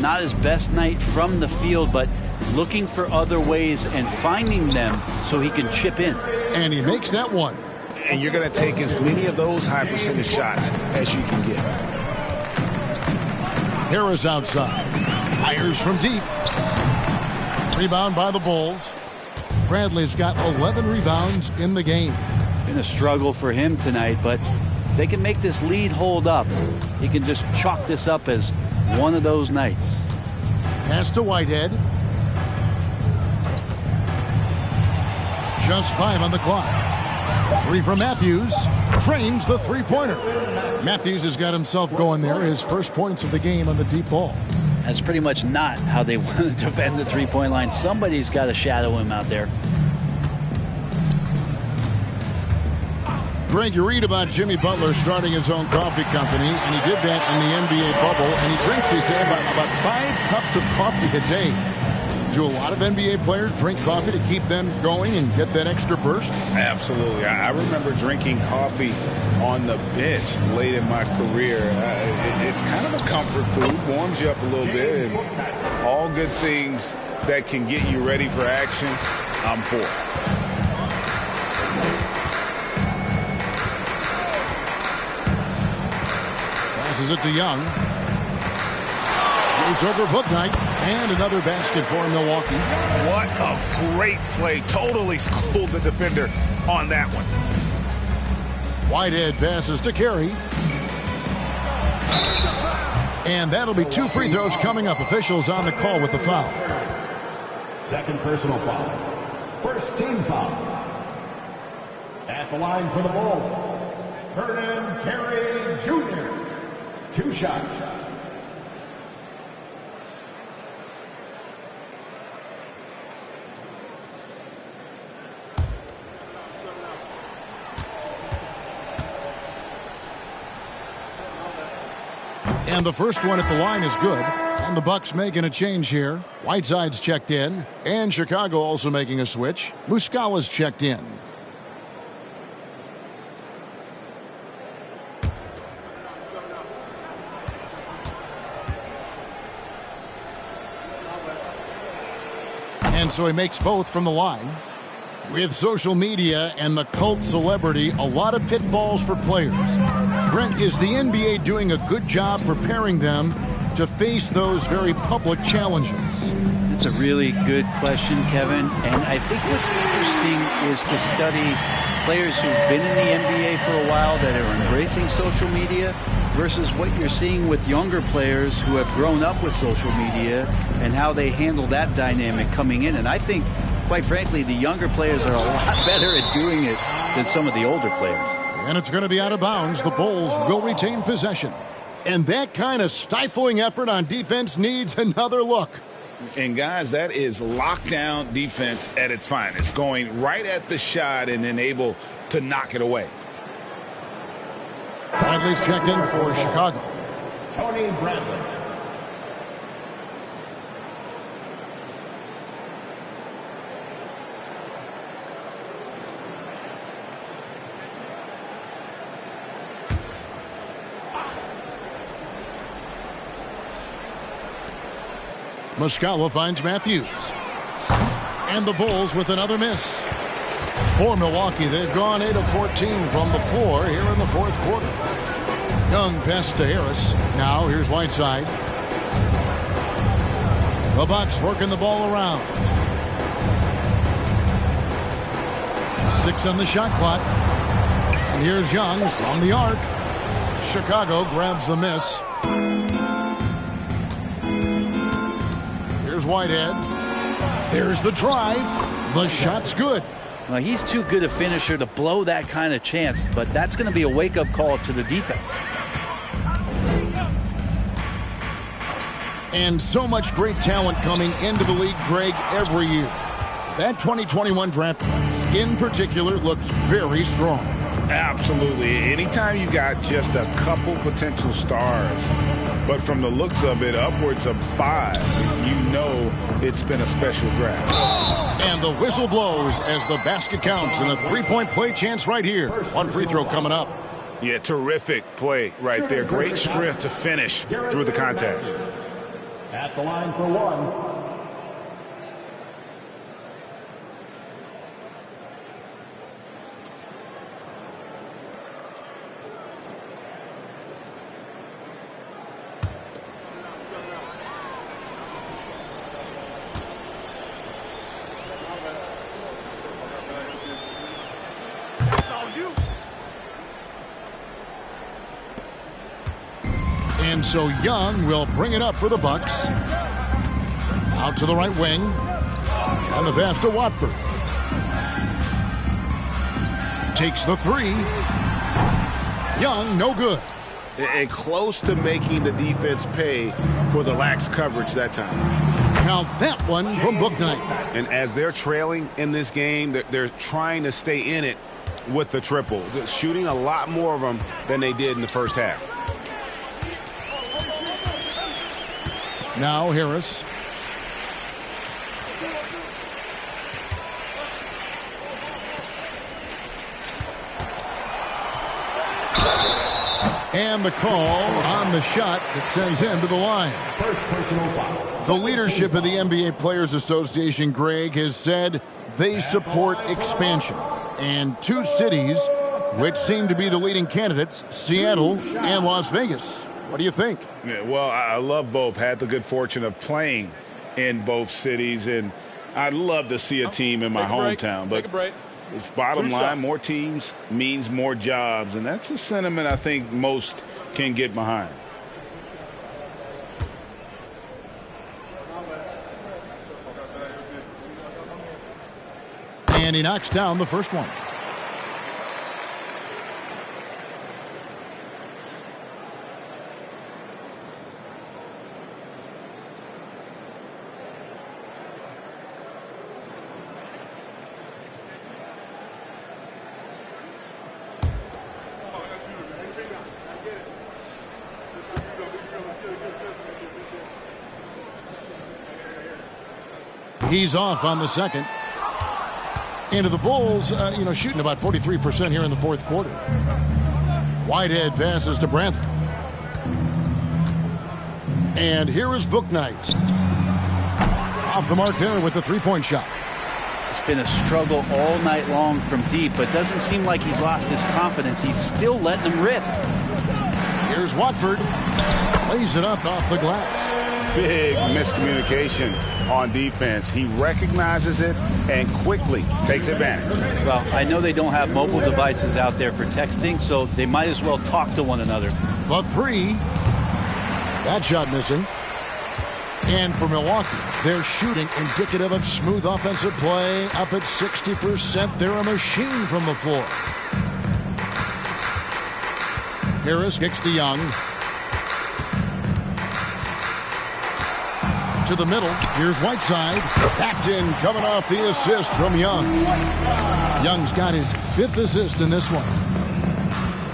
Not his best night from the field, but looking for other ways and finding them so he can chip in. And he makes that one. And you're going to take as many of those high percentage shots as you can get. Harris outside. Fires from deep. Rebound by the Bulls. Bradley's got 11 rebounds in the game. Been a struggle for him tonight, but if they can make this lead hold up, he can just chalk this up as one of those nights. Pass to Whitehead. Just 5 on the clock. 3 from Matthews. Trains the three-pointer. Matthews has got himself going there. His first points of the game on the deep ball. That's pretty much not how they want to defend the three-point line. Somebody's got to shadow him out there. Greg, you read about Jimmy Butler starting his own coffee company, and he did that in the NBA bubble, and he drinks, he said, about 5 cups of coffee a day. Do a lot of NBA players drink coffee to keep them going and get that extra burst? Absolutely. I remember drinking coffee on the bench late in my career. It's kind of a comfort food, warms you up a little bit, and all good things that can get you ready for action, I'm for it. Passes it to Young. Shoots over Bouknight. And another basket for Milwaukee. What a great play. Totally schooled the defender on that one. Whitehead passes to Carey. And that'll be 2 free throws coming up. Officials on the call with the foul. Second personal foul. First team foul. At the line for the Bulls, Vernon Carey Jr. 2 shots. And the first one at the line is good. And the Bucks making a change here. Whiteside's checked in. And Chicago also making a switch. Muscala's checked in. And so he makes both from the line. With social media and the cult celebrity, a lot of pitfalls for players. Brent, is the NBA doing a good job preparing them to face those very public challenges? It's a really good question, Kevin. And I think what's interesting is to study players who've been in the NBA for a while that are embracing social media versus what you're seeing with younger players who have grown up with social media and how they handle that dynamic coming in. And I think, quite frankly, the younger players are a lot better at doing it than some of the older players. And it's going to be out of bounds. The Bulls will retain possession. And that kind of stifling effort on defense needs another look. And, guys, that is lockdown defense at its finest. Going right at the shot and then able to knock it away. Bradley's checked in for Chicago. Tony Bradley. Muscala finds Matthews. And the Bulls with another miss. For Milwaukee, they've gone 8 of 14 from the floor here in the fourth quarter. Young pass to Harris. Now here's Whiteside. The Bucks working the ball around. 6 on the shot clock. And here's Young from the arc. Chicago grabs the miss. Here's Whitehead. There's the drive. The shot's good. Well, he's too good a finisher to blow that kind of chance, but that's going to be a wake-up call to the defense. And so much great talent coming into the league, Greg, every year. That 2021 draft class, in particular, looks very strong. Absolutely. Anytime you got just a couple potential stars, but from the looks of it, upwards of 5, you know it's been a special draft. And the whistle blows as the basket counts and a 3-point play chance right here. One free throw coming up. Yeah, terrific play right there. Great strength to finish through the contact. At the line for one. And so Young will bring it up for the Bucks. Out to the right wing. And the pass to Watford. Takes the three. Young, no good. And close to making the defense pay for the lax coverage that time. Count that one from Bouknight. And as they're trailing in this game, they're trying to stay in it with the triple. They're shooting a lot more of them than they did in the first half. Now Harris. And the call on the shot that sends him to the line. First personal foul. The leadership of the NBA Players Association, Greg, has said they support expansion. And two cities which seem to be the leading candidates, Seattle and Las Vegas. What do you think? Yeah, well, I love both. Had the good fortune of playing in both cities, and I'd love to see a team in my hometown. But bottom line, more teams means more jobs, and that's a sentiment I think most can get behind. And he knocks down the first one. He's off on the second. Into the Bulls, shooting about 43% here in the fourth quarter. Whitehead passes to Brantley. And here is Bouknight. Off the mark there with the three-point shot. It's been a struggle all night long from deep, but doesn't seem like he's lost his confidence. He's still letting them rip. Here's Watford. Lays it up off the glass. Big miscommunication on defense. He recognizes it and quickly takes advantage. Well, I know they don't have mobile devices out there for texting, so they might as well talk to one another. The three. That shot missing. And for Milwaukee, they're shooting indicative of smooth offensive play. Up at 60%. They're a machine from the floor. Harris kicks to Young. To the middle. Here's Whiteside. That's in, coming off the assist from Young. Young's got his fifth assist in this one.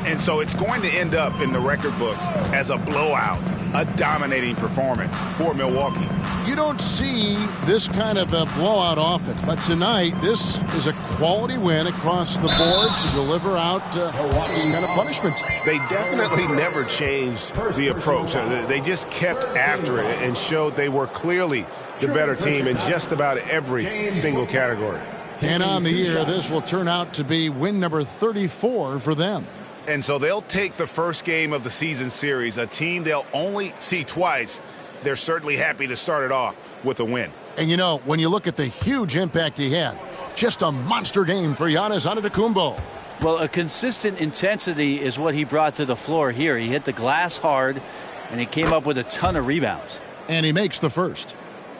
And so it's going to end up in the record books as a blowout, a dominating performance for Milwaukee. You don't see this kind of a blowout often, but tonight this is a quality win across the board to deliver out this kind of punishment. They definitely never changed the approach. They just kept after it and showed they were clearly the better team in just about every single category. And on the year, this will turn out to be win number 34 for them. And so they'll take the first game of the season series, a team they'll only see twice. They're certainly happy to start it off with a win. And you know, when you look at the huge impact he had, just a monster game for Giannis Antetokounmpo. Well, a consistent intensity is what he brought to the floor here. He hit the glass hard, and he came up with a ton of rebounds. And he makes the first.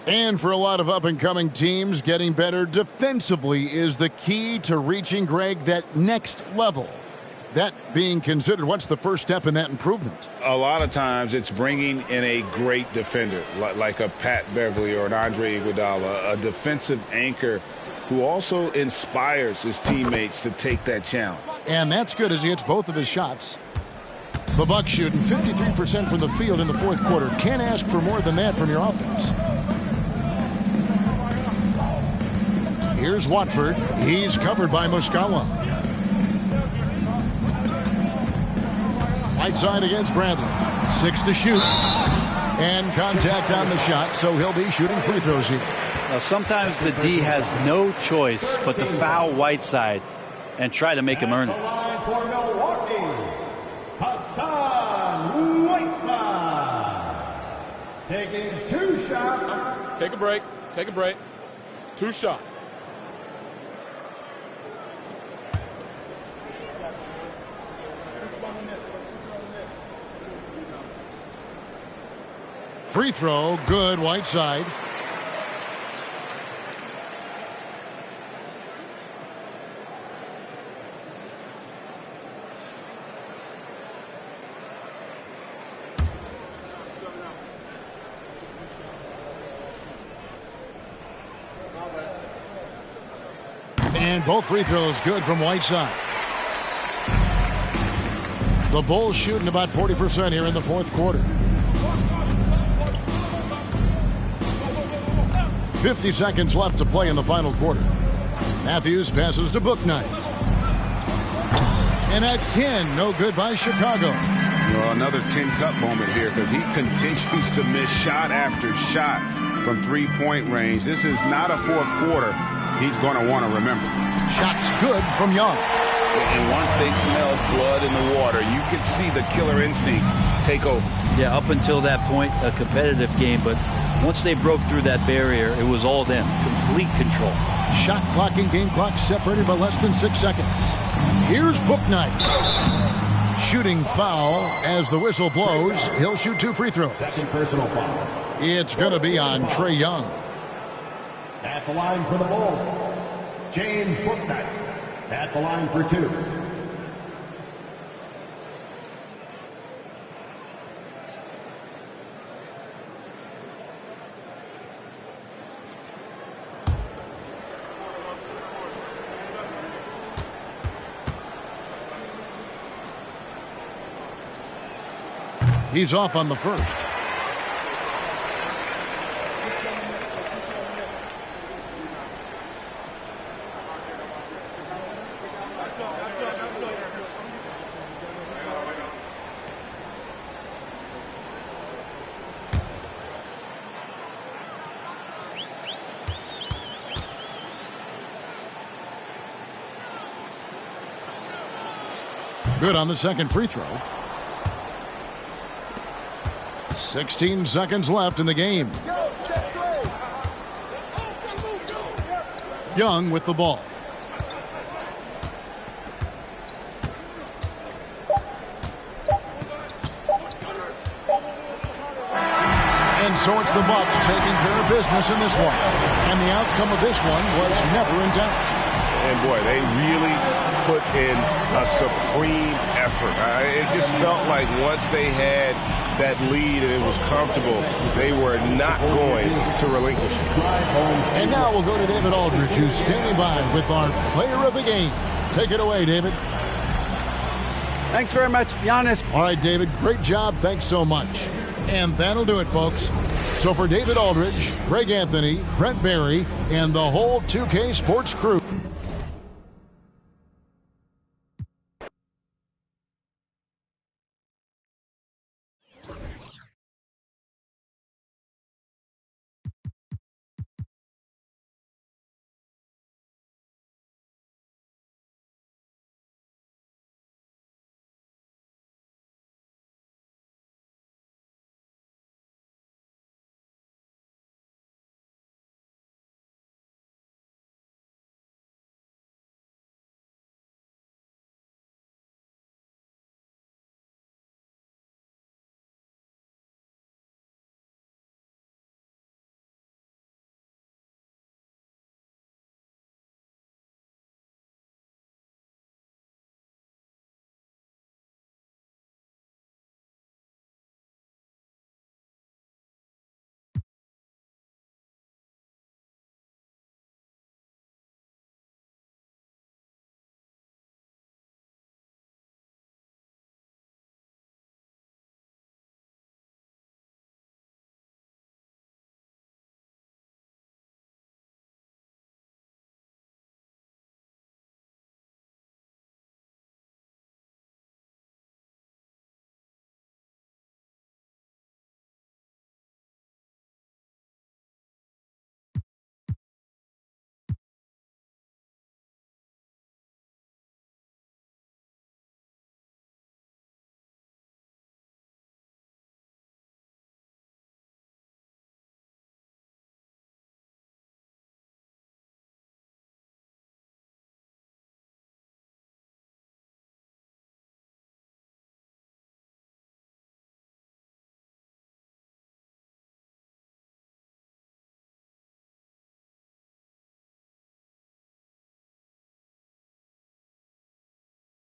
And for a lot of up-and-coming teams, getting better defensively is the key to reaching, Greg, that next level. That being considered, what's the first step in that improvement? A lot of times it's bringing in a great defender like a Pat Beverly or an Andre Iguodala, a defensive anchor who also inspires his teammates to take that challenge. And that's good as he hits both of his shots. The Bucks shooting 53% from the field in the fourth quarter. Can't ask for more than that from your offense. Here's Watford. He's covered by Muscala. Whiteside against Bradley. 6 to shoot. And contact on the shot, so he'll be shooting free throws here. Now, sometimes the D has no choice but to foul Whiteside and try to make him earn it. Line for Milwaukee, Hassan Whiteside. Taking 2 shots. Take a break. Take a break. 2 shots. Free throw, good, Whiteside. And both free throws good from Whiteside. The Bulls shooting about 40% here in the fourth quarter. 50 seconds left to play in the final quarter. Matthews passes to Bouknight. And again, no good by Chicago. Well, another tin cup moment here because he continues to miss shot after shot from three-point range. This is not a fourth quarter he's going to want to remember. Shots good from Young. And once they smell blood in the water, you can see the killer instinct take over. Yeah, up until that point, a competitive game, but once they broke through that barrier, it was all them. Complete control. Shot clock and game clock separated by less than 6 seconds. Here's Bouknight. Shooting foul as the whistle blows. He'll shoot 2 free throws. Second personal foul. It's going to be on Trae Young. At the line for the Bulls, James Bouknight. At the line for 2. He's off on the first. Good on the second free throw. 16 seconds left in the game. Young with the ball. And so it's the Bucks taking care of business in this one. And the outcome of this one was never in doubt. And boy, they really put in a supreme effort. It just felt like once they had that lead and it was comfortable, they were not going to relinquish it. And now we'll go to David Aldridge, who's standing by with our player of the game. Take it away, David. Thanks very much, Giannis. All right, David, great job. Thanks so much. And that'll do it, folks. So for David Aldridge, Greg Anthony, Brent Barry, and the whole 2K Sports crew,